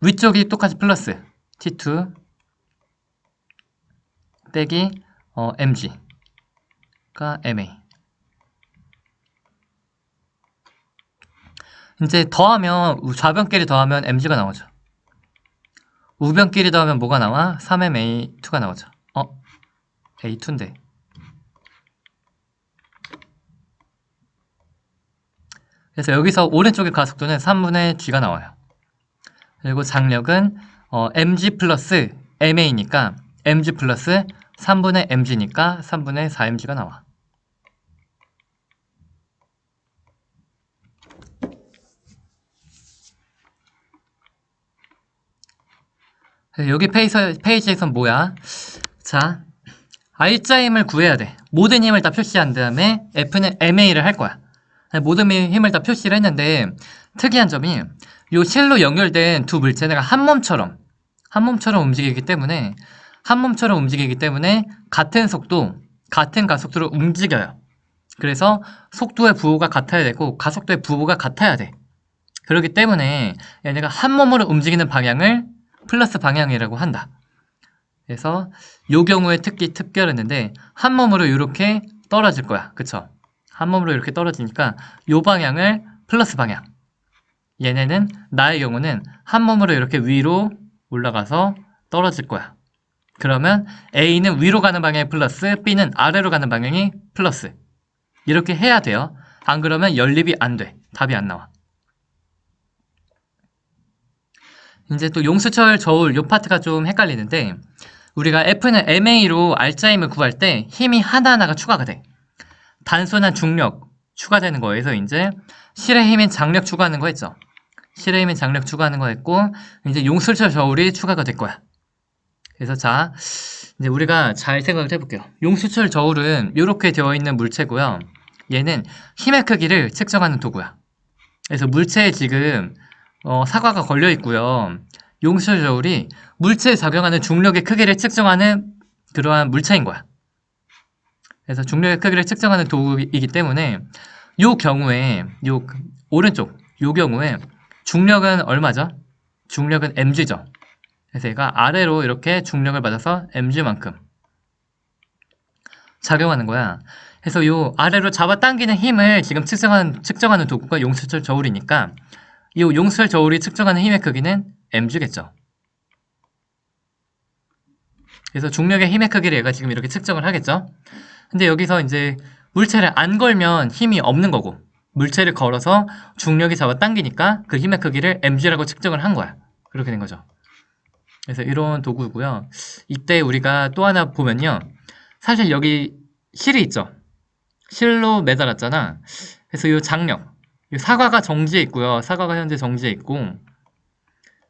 위쪽이 똑같이 플러스 T2 빼기 MG가 MA. 이제 더하면 좌변끼리 더하면 mg가 나오죠. 우변끼리 더하면 뭐가 나와? 3mA2가 나오죠. A2인데. 그래서 여기서 오른쪽의 가속도는 3분의 g가 나와요. 그리고 장력은 mg 플러스 ma니까 mg 플러스 3분의 mg니까 3분의 4mg가 나와. 여기 페이지에선 뭐야? 자, R자 힘을 구해야 돼. 모든 힘을 다 표시한 다음에 F는 MA를 할 거야. 모든 힘을 다 표시를 했는데 특이한 점이 요 실로 연결된 두 물체가 한 몸처럼 움직이기 때문에 같은 속도, 같은 가속도로 움직여요. 그래서 속도의 부호가 같아야 되고 가속도의 부호가 같아야 돼. 그렇기 때문에 얘네가 한 몸으로 움직이는 방향을 플러스 방향이라고 한다. 그래서 요 경우에 특별했는데 한 몸으로 이렇게 떨어질 거야. 그쵸? 한 몸으로 이렇게 떨어지니까 요 방향을 플러스 방향. 얘네는 나의 경우는 한 몸으로 이렇게 위로 올라가서 떨어질 거야. 그러면 A는 위로 가는 방향이 플러스, B는 아래로 가는 방향이 플러스. 이렇게 해야 돼요. 안 그러면 연립이 안 돼. 답이 안 나와. 이제 또 용수철 저울 요 파트가 좀 헷갈리는데 우리가 F는 MA로 R자임을 구할 때 힘이 하나하나가 추가가 돼. 단순한 중력 추가되는 거에서 이제 실의 힘인 장력 추가하는 거 했죠. 실의 힘인 장력 추가하는 거 했고 이제 용수철 저울이 추가가 될 거야. 그래서 자 이제 우리가 잘 생각을 해볼게요. 용수철 저울은 이렇게 되어 있는 물체고요. 얘는 힘의 크기를 측정하는 도구야. 그래서 물체에 지금 사과가 걸려 있고요. 용수철 저울이 물체에 작용하는 중력의 크기를 측정하는 그러한 물체인 거야. 그래서 중력의 크기를 측정하는 도구이기 때문에 요 경우에 요 오른쪽 요 경우에 중력은 얼마죠? 중력은 mg죠. 그래서 얘가 아래로 이렇게 중력을 받아서 mg만큼 작용하는 거야. 그래서 요 아래로 잡아당기는 힘을 지금 측정하는 도구가 용수철 저울이니까 이 용수철 저울이 측정하는 힘의 크기는 mg겠죠. 그래서 중력의 힘의 크기를 얘가 지금 이렇게 측정을 하겠죠. 근데 여기서 이제 물체를 안 걸면 힘이 없는 거고 물체를 걸어서 중력이 잡아당기니까 그 힘의 크기를 mg라고 측정을 한 거야. 그렇게 된 거죠. 그래서 이런 도구고요. 이때 우리가 또 하나 보면요. 사실 여기 실이 있죠. 실로 매달았잖아. 그래서 이 장력, 이 사과가 정지해 있고요. 사과가 현재 정지해 있고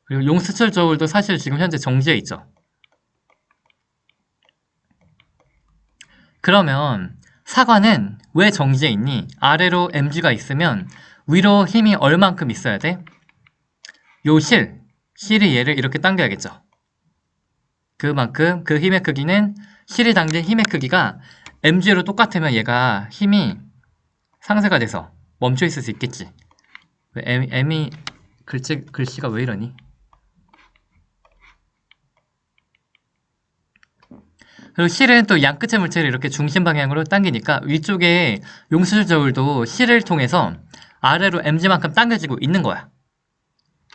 그리고 용수철 저울도 사실 지금 현재 정지해 있죠. 그러면 사과는 왜 정지해 있니? 아래로 mg가 있으면 위로 힘이 얼만큼 있어야 돼? 요 실이 얘를 이렇게 당겨야겠죠. 그만큼 그 힘의 크기는 실이 당긴 힘의 크기가 mg로 똑같으면 얘가 힘이 상쇄가 돼서 멈춰 있을 수 있겠지. m이 글씨가 왜 이러니? 그리고 실은 또 양끝의 물체를 이렇게 중심 방향으로 당기니까 위쪽에 용수철 저울도 실을 통해서 아래로 mg만큼 당겨지고 있는 거야.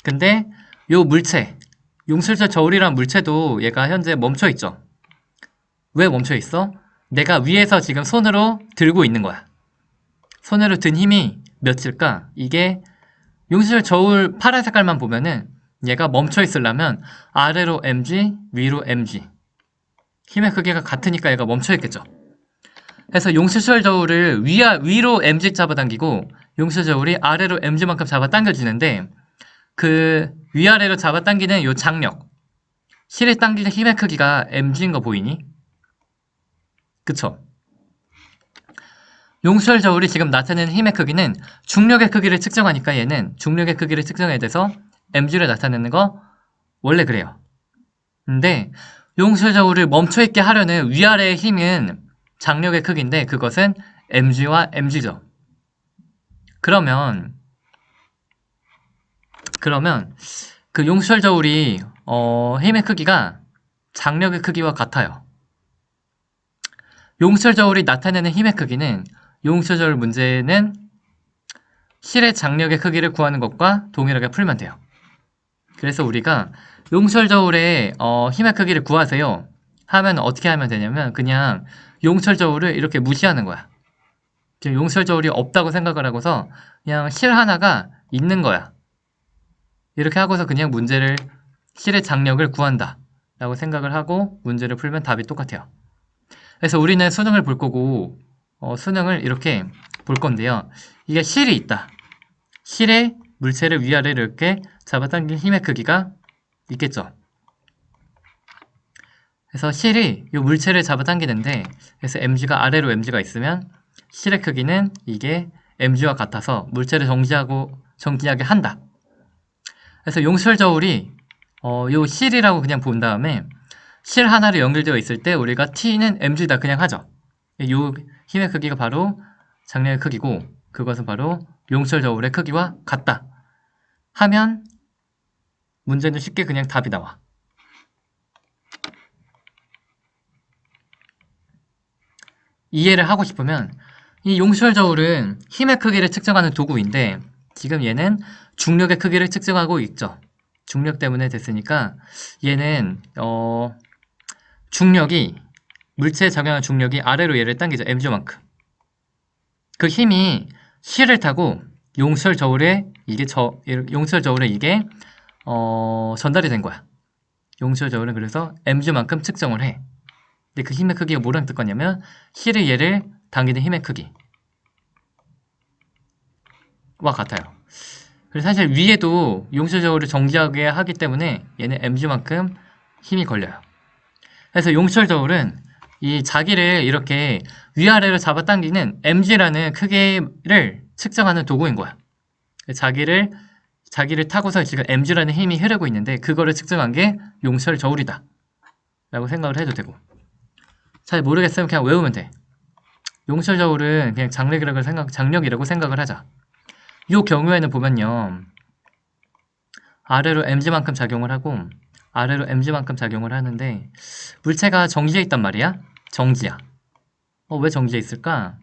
근데 요 물체, 용수철 저울이란 물체도 얘가 현재 멈춰 있죠. 왜 멈춰 있어? 내가 위에서 지금 손으로 들고 있는 거야. 손으로 든 힘이 몇일까? 이게 용수철 저울 파란 색깔만 보면은 얘가 멈춰 있으려면 아래로 mg, 위로 mg 힘의 크기가 같으니까 얘가 멈춰 있겠죠. 그래서 용수철 저울을 위로 mg 잡아당기고 용수철 저울이 아래로 mg만큼 잡아당겨지는데 그 위아래로 잡아당기는 요 장력 실에 당기는 힘의 크기가 mg인 거 보이니? 그쵸? 용수철 저울이 지금 나타내는 힘의 크기는 중력의 크기를 측정하니까 얘는 중력의 크기를 측정해야 돼서 mg를 나타내는 거 원래 그래요. 근데 용수철 저울을 멈춰있게 하려는 위아래의 힘은 장력의 크기인데 그것은 mg와 mg죠. 그러면 그 용수철 저울이 힘의 크기가 장력의 크기와 같아요. 용수철 저울이 나타내는 힘의 크기는 용수철 저울 문제는 실의 장력의 크기를 구하는 것과 동일하게 풀면 돼요. 그래서 우리가 용수철 저울의 힘의 크기를 구하세요 하면 어떻게 하면 되냐면 그냥 용수철 저울을 이렇게 무시하는 거야. 지금 용수철 저울이 없다고 생각을 하고서 그냥 실 하나가 있는 거야. 이렇게 하고서 그냥 문제를 실의 장력을 구한다 라고 생각을 하고 문제를 풀면 답이 똑같아요. 그래서 우리는 수능을 볼 거고 수능을 이렇게 볼 건데요. 이게 실이 있다. 실의 물체를 위아래로 이렇게 잡아당긴 힘의 크기가 있겠죠. 그래서 실이 이 물체를 잡아당기는데 그래서 mg가 아래로 mg가 있으면 실의 크기는 이게 mg와 같아서 물체를 정지하게 한다. 그래서 용수철 저울이 요 실이라고 그냥 본 다음에 실 하나로 연결되어 있을 때 우리가 t는 mg다 그냥 하죠. 요 힘의 크기가 바로 장력의 크기고 그것은 바로 용수철 저울의 크기와 같다 하면 문제는 쉽게 그냥 답이 나와. 이해를 하고 싶으면 이 용수철 저울은 힘의 크기를 측정하는 도구인데 지금 얘는 중력의 크기를 측정하고 있죠. 중력 때문에 됐으니까 얘는 중력이 물체에 작용하는 중력이 아래로 얘를 당기죠. mg만큼. 그 힘이 실을 타고 용철 저울에 이게 전달이 된 거야. 용철 저울은 그래서 mg만큼 측정을 해. 근데 그 힘의 크기가 뭐랑 뜻거냐면 실이 얘를 당기는 힘의 크기와 같아요. 그래서 사실 위에도 용철 저울을 정지하게 하기 때문에 얘는 mg만큼 힘이 걸려요. 그래서 용철 저울은 이 자기를 이렇게 위아래로 잡아당기는 mg라는 크기를 측정하는 도구인 거야. 자기를 타고서 지금 mg라는 힘이 흐르고 있는데 그거를 측정한 게 용철 저울이다 라고 생각을 해도 되고, 잘 모르겠으면 그냥 외우면 돼. 용철 저울은 그냥 장력이라고 생각을 하자. 이 경우에는 보면요, 아래로 mg만큼 작용을 하고 아래로 mg만큼 작용을 하는데 물체가 정지해 있단 말이야. 정지야. 왜 정지해 있을까?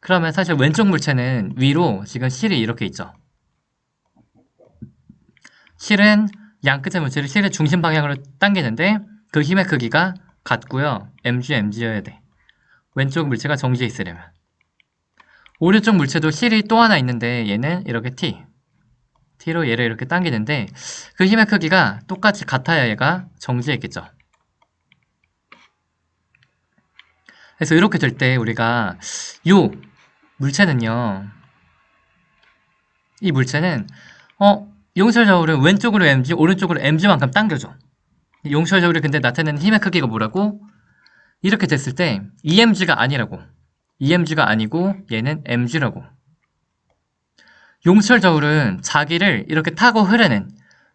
그러면 사실 왼쪽 물체는 위로 지금 실이 이렇게 있죠. 실은 양 끝의 물체를 실의 중심 방향으로 당기는데 그 힘의 크기가 같고요. mg여야 돼. 왼쪽 물체가 정지해 있으려면. 오른쪽 물체도 실이 또 하나 있는데 얘는 이렇게 t로 얘를 이렇게 당기는데 그 힘의 크기가 똑같이 같아야 얘가 정지해 있겠죠. 그래서 이렇게 될 때 우리가 요 물체는요, 이 물체는 용철 저울은 왼쪽으로 mg, 오른쪽으로 mg만큼 당겨줘. 용철 저울이 근데 나타내는 힘의 크기가 뭐라고? 이렇게 됐을 때 EMG가 아니라고. EMG가 아니고 얘는 mg라고. 용철 저울은 자기를 이렇게 타고 흐르는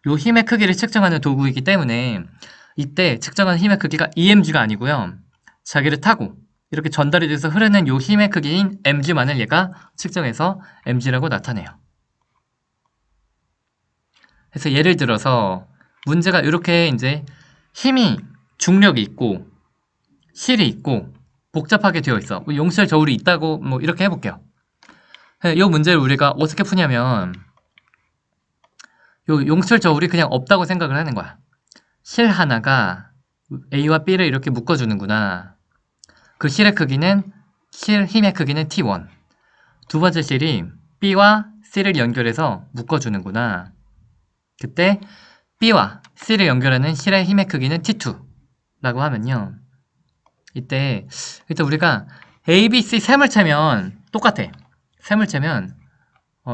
요 힘의 크기를 측정하는 도구이기 때문에 이때 측정하는 힘의 크기가 EMG가 아니고요, 자기를 타고 이렇게 전달이 돼서 흐르는 요 힘의 크기인 mg만을 얘가 측정해서 mg라고 나타내요. 그래서 예를 들어서 문제가 이렇게 이제 힘이, 중력이 있고 실이 있고 복잡하게 되어 있어. 용철 저울이 있다고 뭐 이렇게 해볼게요. 이 문제를 우리가 어떻게 푸냐면 요 용철 저울이 그냥 없다고 생각을 하는 거야. 실 하나가 A와 B를 이렇게 묶어주는구나. 그 실의 크기는, 실 힘의 크기는 T1. 두 번째 실이 B와 C를 연결해서 묶어주는구나. 그때 B와 C를 연결하는 실의 힘의 크기는 T2 라고 하면요, 이때 우리가 A, B, C 세물체면 똑같아. 세물체면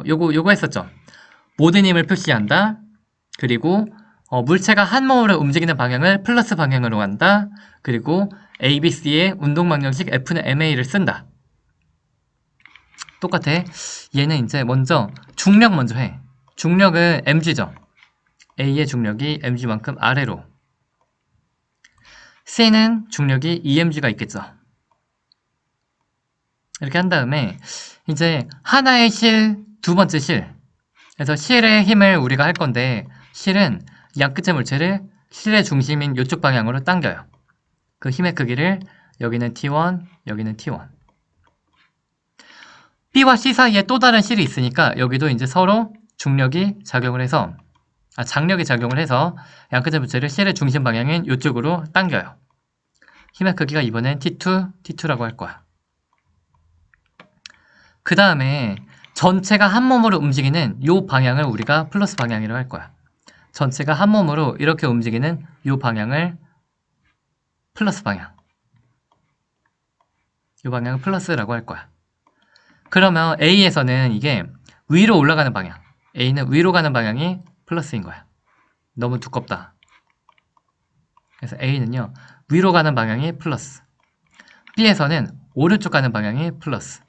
요거 했었죠. 모든 힘을 표시한다. 그리고 물체가 한 몸으로 움직이는 방향을 플러스 방향으로 한다. 그리고 A, B, C의 운동 방정식 F는 MA를 쓴다. 똑같아. 얘는 이제 먼저 중력 먼저 해. 중력은 mg죠. A의 중력이 mg만큼 아래로. C는 중력이 EMG가 있겠죠. 이렇게 한 다음에 이제 하나의 실, 두 번째 실. 그래서 실의 힘을 우리가 할 건데 실은 양 끝의 물체를 실의 중심인 이쪽 방향으로 당겨요. 그 힘의 크기를 여기는 T1, 여기는 T1. B와 C 사이에 또 다른 실이 있으니까 여기도 이제 서로 중력이 작용을 해서, 장력이 작용을 해서 양 끝의 물체를 실의 중심 방향인 이쪽으로 당겨요. 힘의 크기가 이번엔 T2, T2라고 할 거야. 그 다음에 전체가 한 몸으로 움직이는 이 방향을 우리가 플러스 방향이라고 할 거야. 전체가 한 몸으로 이렇게 움직이는 이 방향을 플러스 방향. 이 방향을 플러스라고 할 거야. 그러면 A에서는 이게 위로 올라가는 방향, A는 위로 가는 방향이 플러스인 거야. 너무 두껍다. 그래서 A는요, 위로 가는 방향이 플러스. B에서는 오른쪽 가는 방향이 플러스.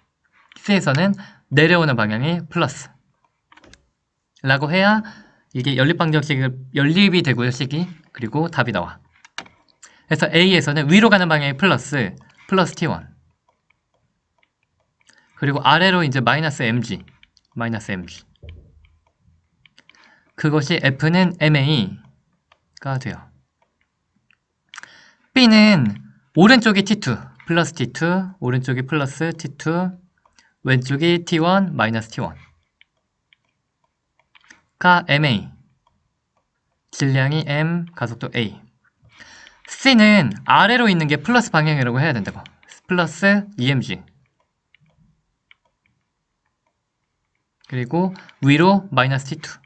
C에서는 내려오는 방향이 플러스. 라고 해야 이게 연립이 되고요, 식이. 그리고 답이 나와. 그래서 A에서는 위로 가는 방향이 플러스 T1. 그리고 아래로 이제 마이너스 mg. 그것이 F는 MA가 돼요. B는 오른쪽이 T2, 플러스 T2, 오른쪽이 플러스 T2, 왼쪽이 T1, 마이너스 T1가 MA. 질량이 m, 가속도 a. c는 아래로 있는 게 플러스 방향이라고 해야 된다고. 플러스 emg. 그리고 위로 마이너스 t2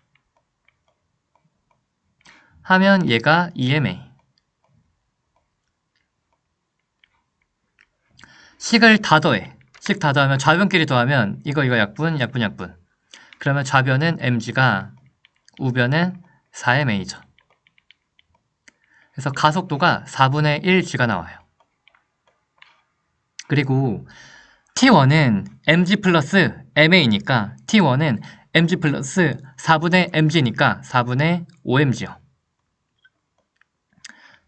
하면 얘가 ema. 식을 다 더해. 식 다 더하면 좌변끼리 더하면 이거 약분. 그러면 좌변은 mg가 우변은 4ma죠. 그래서 가속도가 4분의 1g가 나와요. 그리고 T1은 mg 플러스 ma니까 T1은 mg 플러스 4분의 mg니까 4분의 5mg요.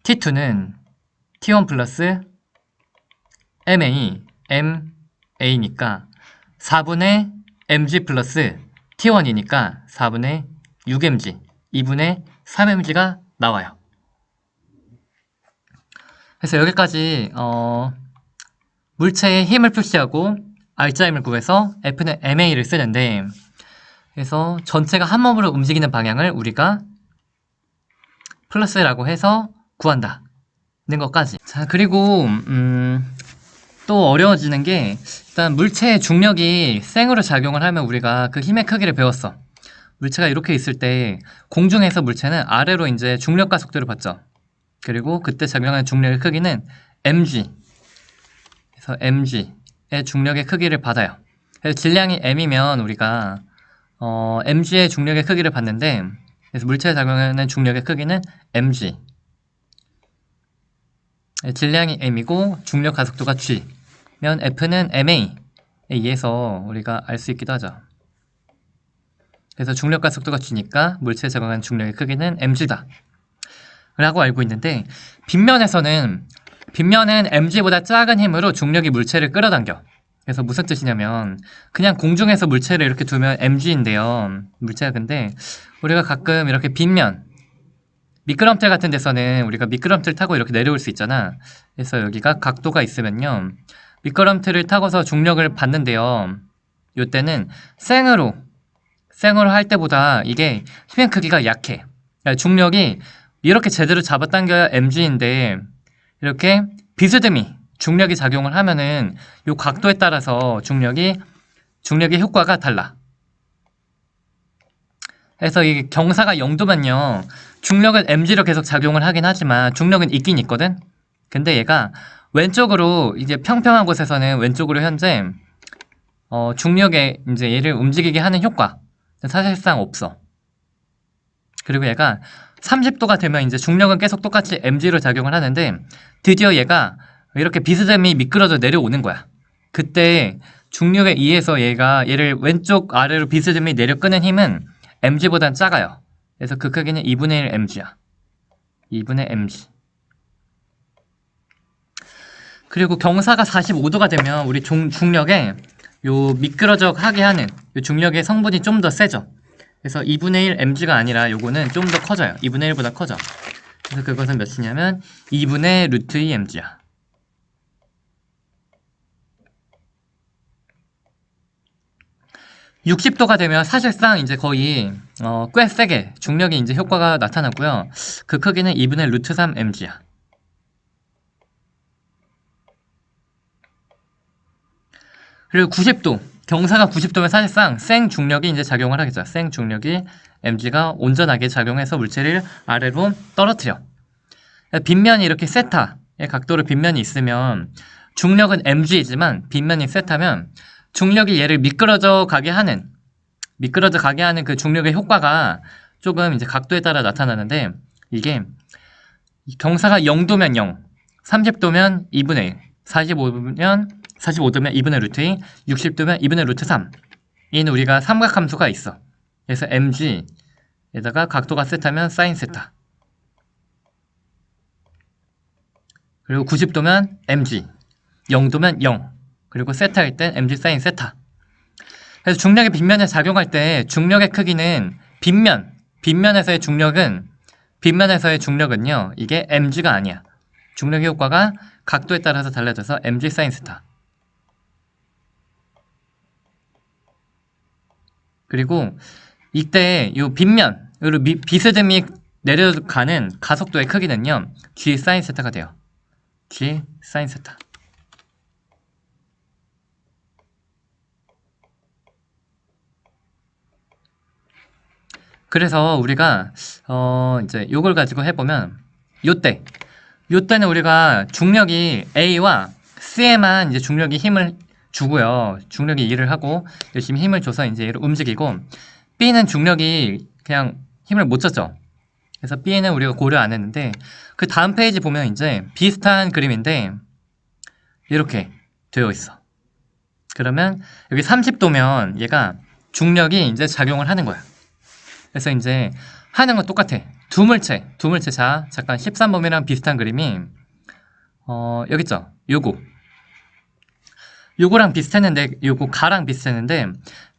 T2는 T1 플러스 ma니까 4분의 mg 플러스 T1이니까 4분의 6mg, 2분의 3mg가 나와요. 그래서 여기까지 물체의 힘을 표시하고 R자임을 구해서 F는 ma를 쓰는데, 그래서 전체가 한 몸으로 움직이는 방향을 우리가 플러스라고 해서 구한다는 것까지. 자, 그리고 또 어려워지는 게, 일단 물체의 중력이 쌩으로 작용을 하면 우리가 그 힘의 크기를 배웠어. 물체가 이렇게 있을 때 공중에서 물체는 아래로 이제 중력 가속도를 받죠. 그리고 그때 작용하는 중력의 크기는 mg. 그래서 mg의 중력의 크기를 받아요. 그래서 질량이 m이면 우리가 mg의 중력의 크기를 받는데, 그래서 물체에 작용하는 중력의 크기는 mg. 질량이 m이고 중력 가속도가 g면 F는 ma에 의해서 우리가 알 수 있기도 하죠. 그래서 중력 가속도가 g니까 물체에 작용하는 중력의 크기는 mg다 라고 알고 있는데, 빗면은 mg보다 작은 힘으로 중력이 물체를 끌어당겨. 그래서 무슨 뜻이냐면, 그냥 공중에서 물체를 이렇게 두면 mg인데요. 물체가 근데 우리가 가끔 이렇게 빗면, 미끄럼틀 같은 데서는 우리가 미끄럼틀 타고 이렇게 내려올 수 있잖아. 그래서 여기가 각도가 있으면요, 미끄럼틀을 타고서 중력을 받는데요, 이때는 쌩으로 할 때보다 이게 힘의 크기가 약해. 그러니까 중력이 이렇게 제대로 잡아당겨야 mg인데, 이렇게 비스듬히 중력이 작용을 하면은 이 각도에 따라서 중력의 효과가 달라. 그래서 이 경사가 0도면요, 중력은 mg로 계속 작용을 하긴 하지만 중력은 있긴 있거든. 근데 얘가 왼쪽으로, 이제 평평한 곳에서는 왼쪽으로 현재 중력에 이제 얘를 움직이게 하는 효과 사실상 없어. 그리고 얘가 30도가 되면 이제 중력은 계속 똑같이 mg로 작용을 하는데, 드디어 얘가 이렇게 비스듬히 미끄러져 내려오는 거야. 그때 중력에 의해서 얘를 왼쪽 아래로 비스듬히 내려 끄는 힘은 mg보단 작아요. 그래서 그 크기는 2분의 1 mg야. 2분의 mg. 그리고 경사가 45도가 되면 우리 중력에 요 미끄러져 하게 하는 요 중력의 성분이 좀 더 세죠. 그래서 2분의 1 mg가 아니라 요거는 좀 더 커져요. 2분의 1보다 커져. 그래서 그것은 몇이냐면 2분의 루트 2 mg야. (60도가) 되면 사실상 이제 거의 꽤 세게 중력이 이제 효과가 나타났고요. 그 크기는 2분의 루트 3 mg야. 그리고 90도, 경사가 90도면 사실상 생 중력이 이제 작용을 하겠죠. 생 중력이 mg가 온전하게 작용해서 물체를 아래로 떨어뜨려. 빗면이 이렇게 세타의 각도로 빗면이 있으면 중력은 mg이지만 빗면이 세타면 중력이 얘를 미끄러져 가게 하는 그 중력의 효과가 조금 이제 각도에 따라 나타나는데, 이게 경사가 0도면 0, 30도면 2분의 1, 45도면 2분의 루트 2, 60도면 2분의 루트 3. 인 우리가 삼각함수가 있어. 그래서 mg에다가 각도가 세타면 사인 세타. 그리고 90도면 mg, 0도면 0. 그리고 세타일 땐 mg 사인 세타. 그래서 중력이 빗면에 작용할 때 중력의 크기는 빗면에서의 중력은요, 이게 mg가 아니야. 중력의 효과가 각도에 따라서 달라져서 mg 사인 세타. 그리고 이때 요 빗면으로 비스듬히 내려가는 가속도의 크기는요, g 사인 세타가 돼요. g 사인 세타. 그래서 우리가 이제 요걸 가지고 해보면 요때는 우리가 중력이 A와 C에만 이제 중력이 힘을 주고요. 중력이 일을 하고 열심히 힘을 줘서 이제 얘를 움직이고, B는 중력이 그냥 힘을 못 줬죠. 그래서 B는 우리가 고려 안 했는데, 그 다음 페이지 보면 이제 비슷한 그림인데 이렇게 되어 있어. 그러면 여기 30도면 얘가 중력이 이제 작용을 하는 거야. 그래서 이제 하는 건 똑같아. 두 물체. 자, 잠깐 13번이랑 비슷한 그림이 여기 있죠. 요거랑 비슷했는데, 요거 가랑 비슷했는데,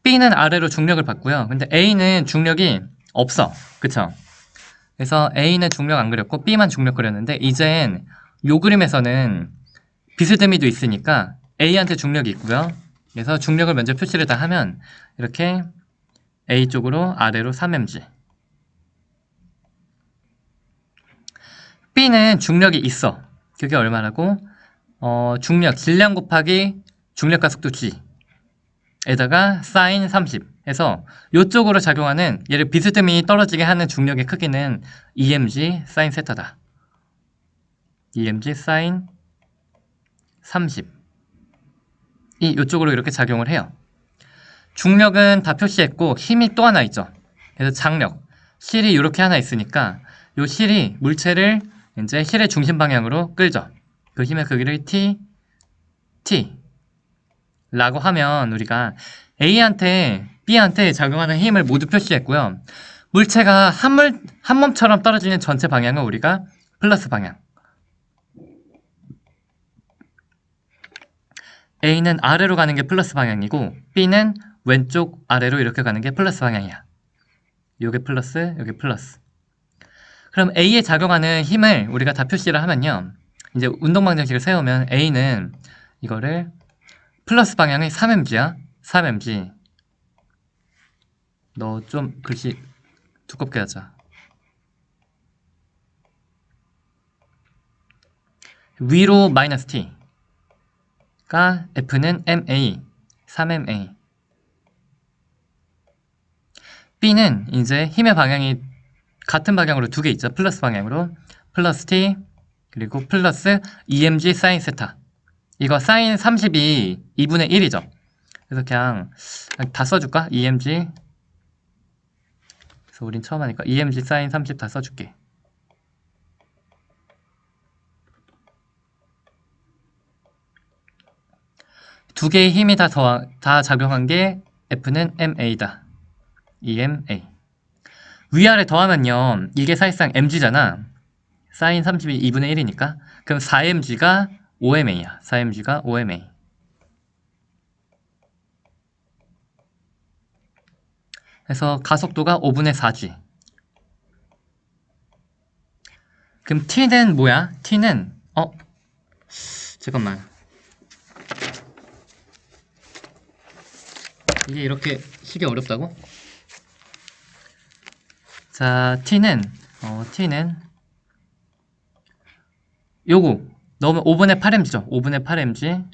B는 아래로 중력을 받고요. 근데 A는 중력이 없어. 그쵸? 그래서 A는 중력 안 그렸고 B만 중력 그렸는데, 이젠 요 그림에서는 비스듬히도 있으니까 A한테 중력이 있고요. 그래서 중력을 먼저 표시를 다 하면 이렇게 A 쪽으로 아래로 3mg. B는 중력이 있어. 그게 얼마라고? 중력, 질량 곱하기 중력 가속도 g 에다가 사인 30 해서 이쪽으로 작용하는, 얘를 비스듬히 떨어지게 하는 중력의 크기는 EMG 사인 세타다. EMG 사인 30. 이쪽으로 이렇게 작용을 해요. 중력은 다 표시했고, 힘이 또 하나 있죠. 그래서 장력, 실이 이렇게 하나 있으니까 이 실이 물체를 이제 실의 중심 방향으로 끌죠. 그 힘의 크기를 T 라고 하면 우리가 A한테 B한테 작용하는 힘을 모두 표시했고요. 물체가 한 몸처럼 떨어지는 전체 방향은 우리가 플러스 방향. A는 아래로 가는 게 플러스 방향이고 B는 왼쪽 아래로 이렇게 가는 게 플러스 방향이야. 요게 플러스, 요게 플러스. 그럼 A에 작용하는 힘을 우리가 다 표시를 하면요, 이제 운동방정식을 세우면 A는 이거를 플러스 방향이 3mg야. 3mg. 너 좀 글씨 두껍게 하자. 위로 마이너스 t가 F는 ma, 3ma. B는 이제 힘의 방향이 같은 방향으로 두 개 있죠. 플러스 방향으로. 플러스 t, 그리고 플러스 EMG 사인 세타. 이거 사인 30이 2분의 1이죠. 그래서 그냥 다 써줄까? EMG. 그래서 우린 처음 하니까 EMG 사인 30 다 써줄게. 두 개의 힘이 다 작용한 게 F는 MA다. EMA. 위아래 더하면요, 이게 사실상 mg잖아. 사인 30이 2분의 1이니까. 그럼 4mg가 5ma야. 4mg가 5ma. 그래서 가속도가 5분의 4g. 그럼 t는 뭐야? t는 잠깐만. 이게 이렇게 시기 어렵다고? 자, t는 요거 넣으면 5분의 8mg죠. 5분의 8mg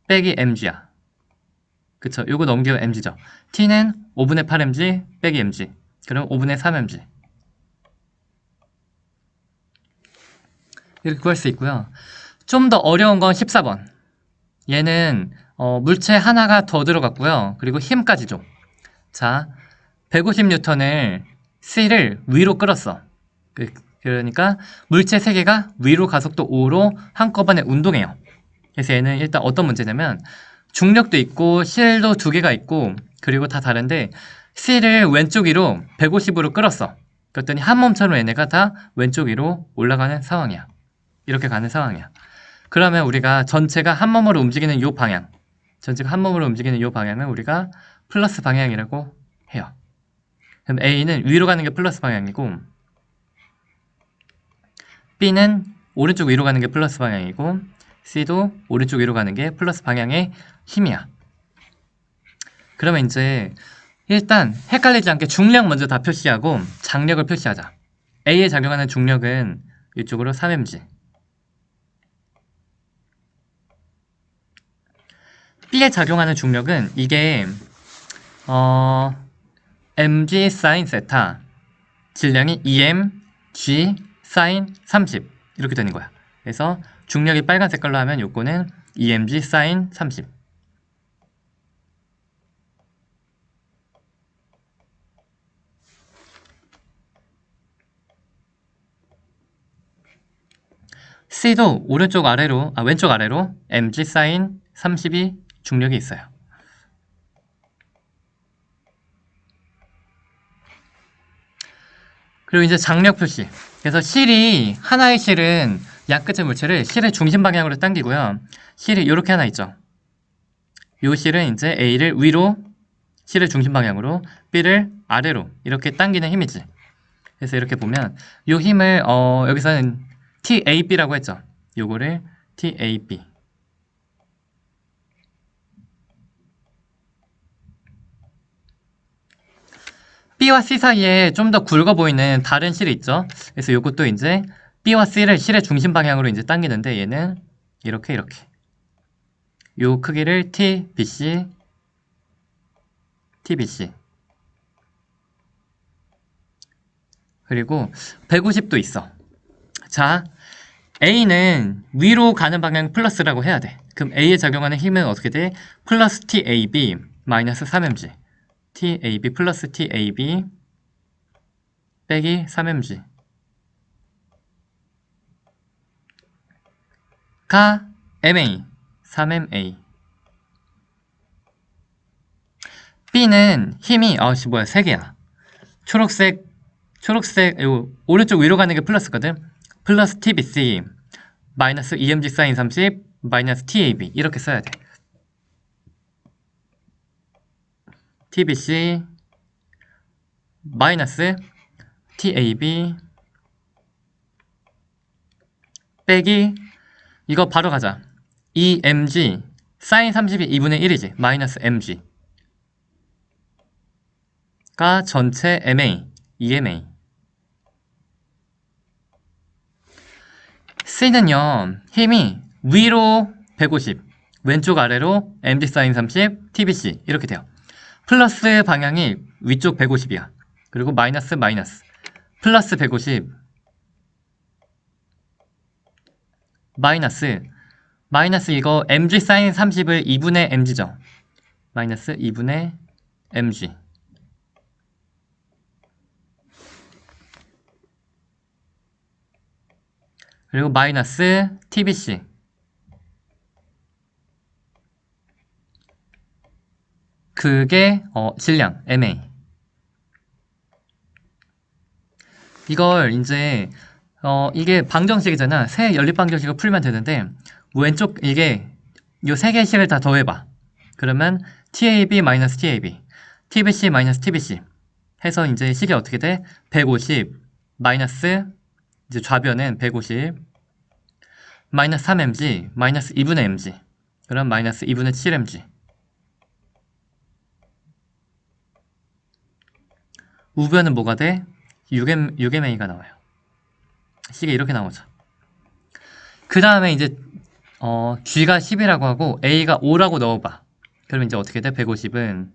빼기 mg야. 그쵸? 요거 넘기면 mg죠. t는 5분의 8mg 빼기 mg. 그럼 5분의 3mg. 이렇게 구할 수 있고요. 좀 더 어려운 건 14번. 얘는 물체 하나가 더 들어갔고요. 그리고 힘까지 줘. 자, 150N을 C를 위로 끌었어. 그러니까 물체 3개가 위로 가속도 5로 한꺼번에 운동해요. 그래서 얘는 일단 어떤 문제냐면 중력도 있고 실도 2개가 있고 그리고 다 다른데 C를 왼쪽 위로 150으로 끌었어. 그랬더니 한 몸처럼 얘네가 다 왼쪽 위로 올라가는 상황이야. 이렇게 가는 상황이야. 그러면 우리가 전체가 한 몸으로 움직이는 요 방향, 전체가 한 몸으로 움직이는 요 방향을 우리가 플러스 방향이라고 해요. 그럼 A는 위로 가는 게 플러스 방향이고 B는 오른쪽 위로 가는 게 플러스 방향이고 C도 오른쪽 위로 가는 게 플러스 방향의 힘이야. 그러면 이제 일단 헷갈리지 않게 중력 먼저 다 표시하고 장력을 표시하자. A에 작용하는 중력은 이쪽으로 3mg. B에 작용하는 중력은 이게 mg sin 세타, 질량이 2m g sin 30 이렇게 되는 거야. 그래서 중력이 빨간 색깔로 하면 요거는 2mg sin 30. C도 왼쪽 아래로 mg sin 30이 중력이 있어요. 그리고 이제 장력 표시. 그래서 하나의 실은 양끝의 물체를 실의 중심 방향으로 당기고요. 실이 이렇게 하나 있죠. 요 실은 이제 A를 위로, 실의 중심 방향으로, B를 아래로 이렇게 당기는 힘이지. 그래서 이렇게 보면 요 힘을 여기서는 TAB라고 했죠. 요거를 TAB. B와 C 사이에 좀 더 굵어 보이는 다른 실이 있죠. 그래서 요것도 이제 B와 C를 실의 중심 방향으로 이제 당기는데 얘는 이렇게 요 크기를 TBC, TBC. 그리고 150도 있어. 자, A는 위로 가는 방향 플러스라고 해야 돼. 그럼 A에 작용하는 힘은 어떻게 돼? 플러스 TAB 마이너스 3mg. TAB 플러스 TAB 빼기 3mg 가 MA 3MA. B는 힘이 3개야. 초록색 요 오른쪽 위로 가는 게 플러스거든. 플러스 TBC 마이너스 EMG 사인 30 마이너스 TAB 이렇게 써야 돼. TBC 마이너스 TAB 빼기 이거 바로 가자. EMG 사인 30이 2분의 1이지. 마이너스 MG 가 전체 MA, EMA. C는요, 힘이 위로 150, 왼쪽 아래로 MG 사인 30, TBC 이렇게 돼요. 플러스 방향이 위쪽 150이야. 그리고 마이너스 플러스 150 마이너스 이거 MG 사인 30을 2분의 MG죠. 마이너스 2분의 MG. 그리고 마이너스 TBC. 그게 질량 MA. 이걸 이제 이게 방정식이잖아. 세 연립 방정식을 풀면 되는데 왼쪽 이게 요 세 개의 식을 다 더해봐. 그러면 TAB 마이너스 TAB, TBC 마이너스 TBC 해서 이제 식이 어떻게 돼? 150 마이너스 이제 좌변은 150 마이너스 3mg 마이너스 2분의 mg. 그럼 마이너스 2분의 7mg. 우변은 뭐가 돼? 6MA가 나와요. 식이 이렇게 나오죠. 그 다음에 이제 G가 10이라고 하고 A가 5라고 넣어봐. 그러면 이제 어떻게 돼? 150은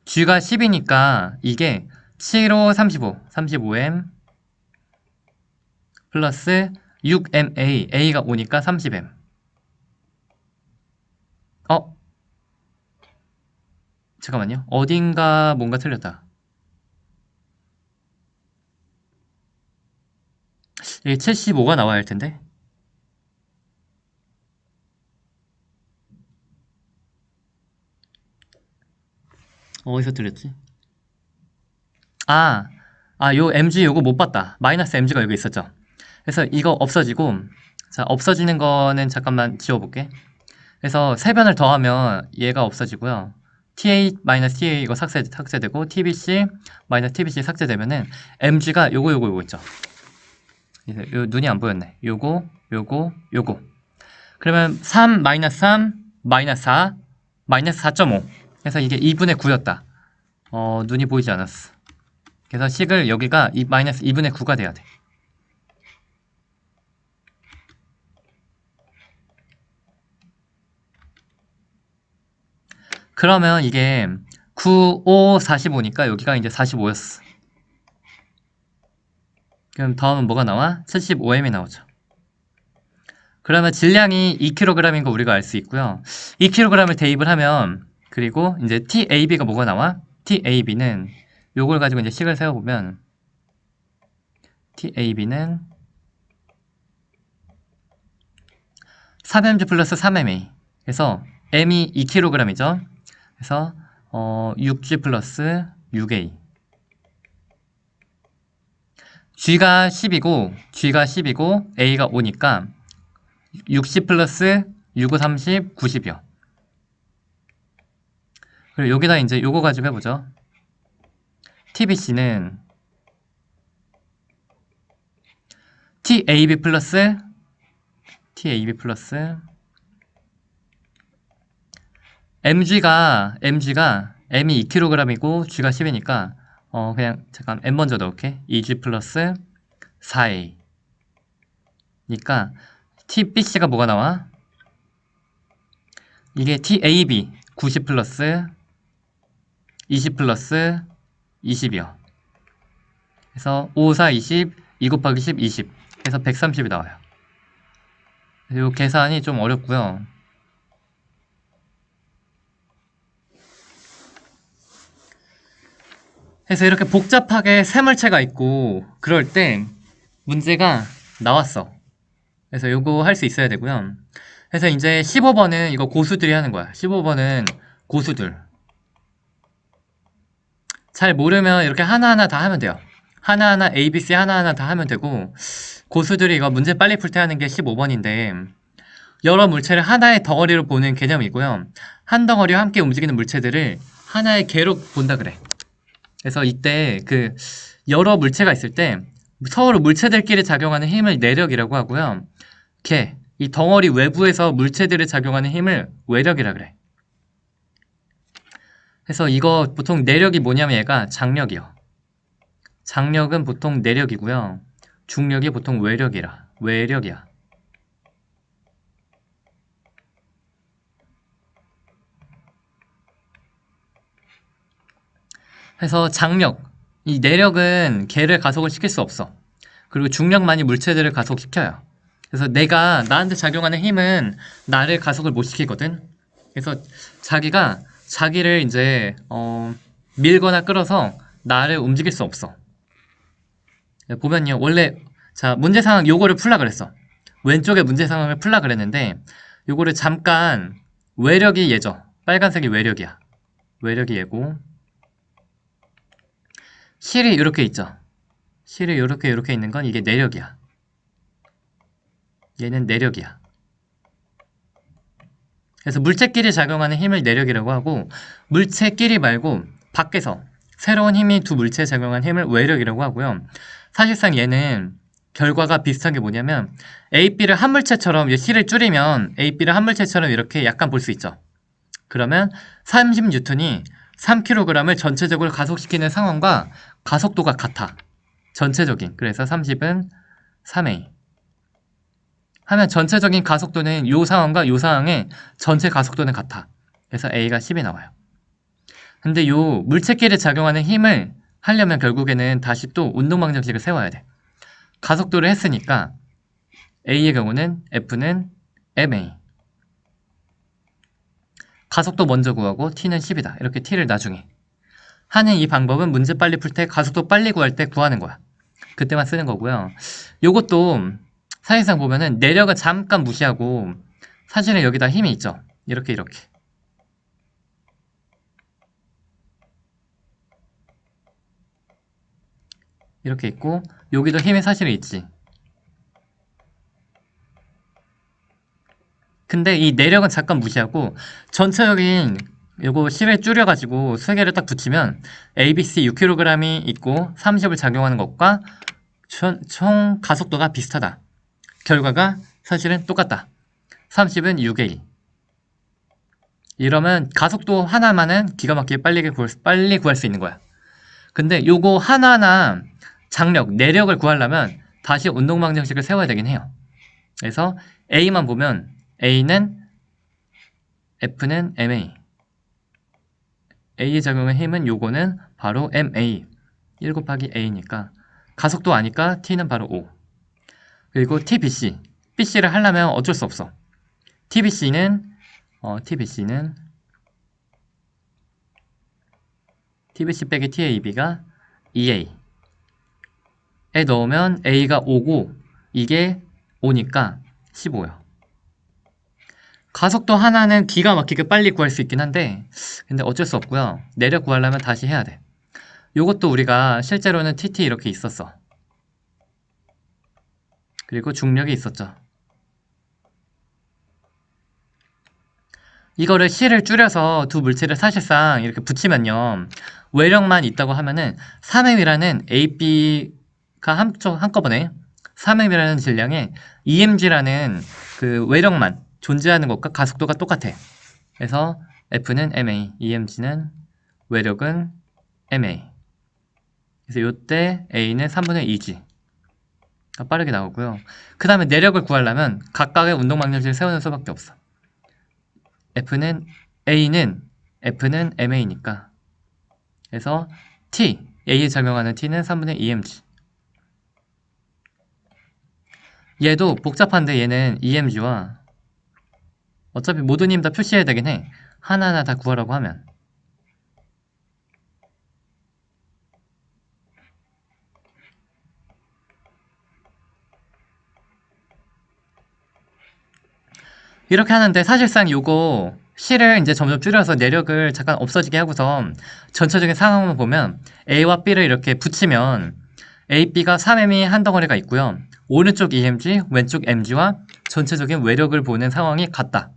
G가 10이니까 이게 7, 5, 35M 플러스 6MA, A가 5니까 30M. 잠깐만요. 어딘가 뭔가 틀렸다. 이게 75가 나와야 할 텐데. 어디서 틀렸지? 요 MG 요거 못 봤다. 마이너스 MG가 여기 있었죠. 그래서 이거 없어지고, 자, 없어지는 거는 잠깐만 지워볼게. 그래서 세 변을 더하면 얘가 없어지고요. TA 마이너스 TA 이거 삭제되고 TBC 마이너스 TBC 삭제되면은 MG가 요거 있죠. 요 눈이 안 보였네. 요거. 그러면 3 마이너스 3 마이너스 4 마이너스 4.5 그래서 이게 2분의 9였다. 눈이 보이지 않았어. 그래서 식을 여기가 마이너스 2분의 9가 돼야 돼. 그러면 이게 9, 5, 45니까 여기가 이제 45였어. 그럼 다음은 뭐가 나와? 75m이 나오죠. 그러면 질량이 2kg인 거 우리가 알 수 있고요. 2kg을 대입을 하면, 그리고 이제 TAB가 뭐가 나와? TAB는 요걸 가지고 이제 식을 세워보면 TAB는 3mg 플러스 3ma. 그래서 m이 2kg이죠. 그래서 6g 플러스 6a. g가 10이고 a가 5니까 60 플러스 6, 5, 30, 90이요. 그리고 여기다 이제 요거 가지고 해보죠. TBC는 TAB 플러스 MG가 M이 2kg이고 G가 10이니까 그냥 잠깐 M 먼저 넣을게. 2G 플러스 4A 니까 TBC가 뭐가 나와? 이게 TAB 90 플러스 20 플러스 20이요. 그래서 5, 4, 20, 2 곱하기 10, 20. 그래서 130이 나와요. 이 계산이 좀 어렵고요. 그래서 이렇게 복잡하게 세물체가 있고 그럴 때 문제가 나왔어. 그래서 요거 할 수 있어야 되고요. 그래서 이제 15번은 이거 고수들이 하는 거야. 15번은 고수들. 잘 모르면 이렇게 하나하나 다 하면 돼요. 하나하나 ABC 하나하나 다 하면 되고, 고수들이 이거 문제 빨리 풀 때 하는 게 15번인데 여러 물체를 하나의 덩어리로 보는 개념이고요. 한 덩어리와 함께 움직이는 물체들을 하나의 개로 본다 그래. 그래서 이때 그 여러 물체가 있을 때 서로 물체들끼리 작용하는 힘을 내력이라고 하고요. 이 덩어리 외부에서 물체들이 작용하는 힘을 외력이라 그래. 그래서 이거 보통 내력이 뭐냐면 얘가 장력이요. 장력은 보통 내력이고요. 중력이 보통 외력이야. 그래서 장력, 이 내력은 걔를 가속을 시킬 수 없어. 그리고 중력만이 물체들을 가속시켜요. 그래서 내가 나한테 작용하는 힘은 나를 가속을 못 시키거든. 그래서 자기가 자기를 이제 밀거나 끌어서 나를 움직일 수 없어. 보면요, 원래 자 문제 상황 요거를 풀라 그랬어. 왼쪽에 문제 상황을 풀라 그랬는데 요거를 잠깐 외력이 얘죠. 빨간색이 외력이야. 외력이 얘고 실이 이렇게 있죠. 실이 이렇게 있는 건 이게 내력이야. 얘는 내력이야. 그래서 물체끼리 작용하는 힘을 내력이라고 하고, 물체끼리 말고 밖에서 새로운 힘이 두 물체에 작용한 힘을 외력이라고 하고요. 사실상 얘는 결과가 비슷한 게 뭐냐면 AB를 한 물체처럼, C를 줄이면 AB를 한 물체처럼 이렇게 약간 볼 수 있죠. 그러면 30N이 3kg을 전체적으로 가속시키는 상황과 가속도가 같아. 전체적인. 그래서 30은 3A. 하면 전체적인 가속도는 이 상황과 이 상황의 전체 가속도는 같아. 그래서 A가 10이 나와요. 근데 이 물체끼리 작용하는 힘을 하려면 결국에는 다시 또 운동방정식을 세워야 돼. 가속도를 했으니까 A의 경우는 F는 ma. 가속도 먼저 구하고 T는 10이다. 이렇게 T를 나중에. 하는 이 방법은 문제 빨리 풀 때 가속도 빨리 구할 때 구하는 거야. 그때만 쓰는 거고요. 요것도 사실상 보면은 내력은 잠깐 무시하고 사실은 여기다 힘이 있죠. 이렇게 있고 여기도 힘이 사실은 있지. 근데 이 내력은 잠깐 무시하고 전체적인 요거 실을 줄여가지고 세 개를 딱 붙이면 ABC 6kg이 있고 30을 작용하는 것과 총 가속도가 비슷하다. 결과가 사실은 똑같다. 30은 6A. 이러면 가속도 하나만은 기가 막히게 빨리 구할 수 있는 거야. 근데 요거 하나하나 장력, 내력을 구하려면 다시 운동방정식을 세워야 되긴 해요. 그래서 A만 보면 A는 F는 MA, A에 적용한 힘은 요거는 바로 MA 1 곱하기 A니까 가속도 아니까 T는 바로 5. 그리고 TBC, BC를 하려면 어쩔 수 없어. TBC 빼기 TAB가 2A 에 넣으면 A가 5고 이게 5니까 15요. 가속도 하나는 기가 막히게 빨리 구할 수 있긴 한데 근데 어쩔 수 없고요. 내력 구하려면 다시 해야 돼. 요것도 우리가 실제로는 TT 이렇게 있었어. 그리고 중력이 있었죠. 이거를 C를 줄여서 두 물체를 사실상 이렇게 붙이면요. 외력만 있다고 하면은 3M이라는 AB가 한꺼번에 3M이라는 질량에 EMG라는 그 외력만 존재하는 것과 가속도가 똑같아. 그래서 F는 MA, EMG는 외력은 MA. 그래서 요때 A는 3분의 2G. 빠르게 나오고요. 그 다음에 내력을 구하려면 각각의 운동방정식을 세우는 수밖에 없어. F는 MA니까. 그래서 T, A에 적용하는 T는 3분의 2mg. 얘도 복잡한데 얘는 EMG와 어차피 모든 힘 다 표시해야 되긴 해. 하나하나 다 구하라고 하면. 이렇게 하는데 사실상 요거 C를 이제 점점 줄여서 내력을 잠깐 없어지게 하고서 전체적인 상황만 보면 A와 B를 이렇게 붙이면 A, B가 3M이 한 덩어리가 있고요. 오른쪽 EMG, 왼쪽 MG와 전체적인 외력을 보는 상황이 같다.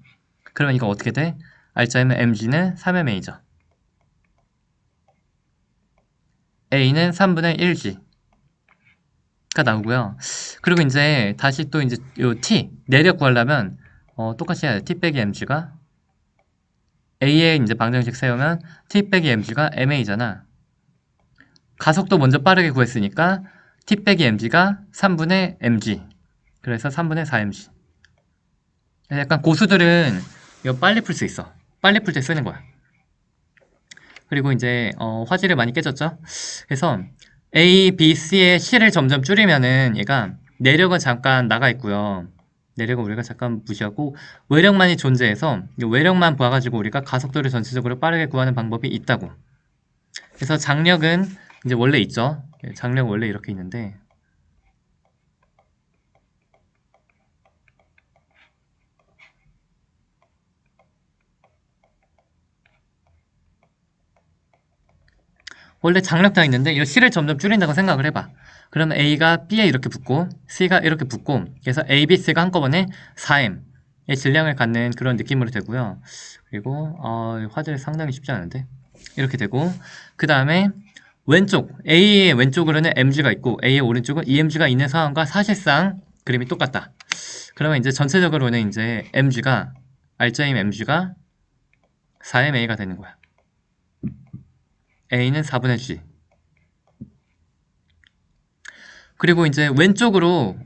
그러면 이거 어떻게 돼? 알짜면 MG는 3MA죠. A는 3분의 1G가 나오고요. 그리고 이제 다시 또 이제 요 T, 내력 구하려면 똑같이 해야 돼. T 빼기 MG가 A에 이제 방정식 세우면 T 빼기 MG가 MA잖아. 가속도 먼저 빠르게 구했으니까 T 빼기 MG가 3분의 MG. 그래서 3분의 4MG. 약간 고수들은 이거 빨리 풀 수 있어. 빨리 풀 때 쓰는 거야. 그리고 이제 화질이 많이 깨졌죠? 그래서 A, B, C의 C를 점점 줄이면은 얘가 내력은 잠깐 나가 있고요. 내력은 우리가 잠깐 무시하고 외력만이 존재해서 이 외력만 봐가지고 우리가 가속도를 전체적으로 빠르게 구하는 방법이 있다고. 그래서 장력은 이제 원래 있죠. 장력 원래 이렇게 있는데 원래 장력 다 있는데 이 C를 점점 줄인다고 생각을 해봐. 그러면 A가 B에 이렇게 붙고 C가 이렇게 붙고 그래서 A, B, C가 한꺼번에 4M의 질량을 갖는 그런 느낌으로 되고요. 그리고 화질이 상당히 쉽지 않은데 이렇게 되고 그 다음에 왼쪽 A의 왼쪽으로는 MG가 있고 A의 오른쪽은 EMG가 있는 상황과 사실상 그림이 똑같다. 그러면 이제 전체적으로는 이제 MG가 알짜임 MG가 4MA가 되는 거야. A는 4분의 G. 그리고 이제 왼쪽으로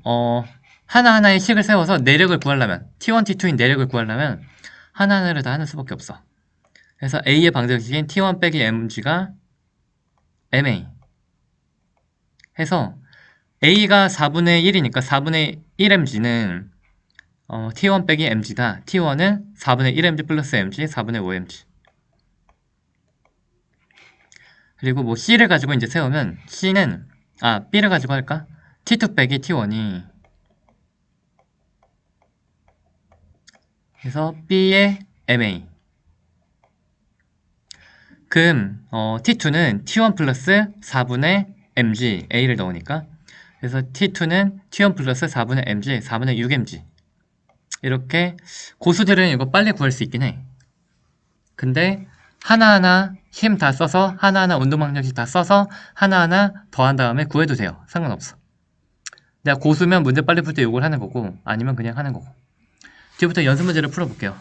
하나하나의 식을 세워서 내력을 구하려면 T1, T2인 내력을 구하려면 하나하나를 다 하는 수밖에 없어. 그래서 A의 방정식인 T1 빼기 MG가 MA 해서 A가 4분의 1이니까 4분의 1mg는 T1 빼기 mg다. T1은 4분의 1mg 플러스 mg, 4분의 5mg. 그리고 뭐 C를 가지고 이제 세우면 C는 B를 가지고 할까? T2 빼기 T1이 그래서 B의 MA 금 T2는 T1 플러스 4분의 mg A를 넣으니까 그래서 T2는 T1 플러스 4분의 mg 4분의 6mg 이렇게 고수들은 이거 빨리 구할 수 있긴 해. 근데 하나하나 힘 다 써서 하나하나 운동방정식 다 써서 하나하나 더한 다음에 구해도 돼요. 상관없어. 내가 고수면 문제 빨리 풀 때 요걸 하는 거고 아니면 그냥 하는 거고. 뒤부터 연습 문제를 풀어볼게요.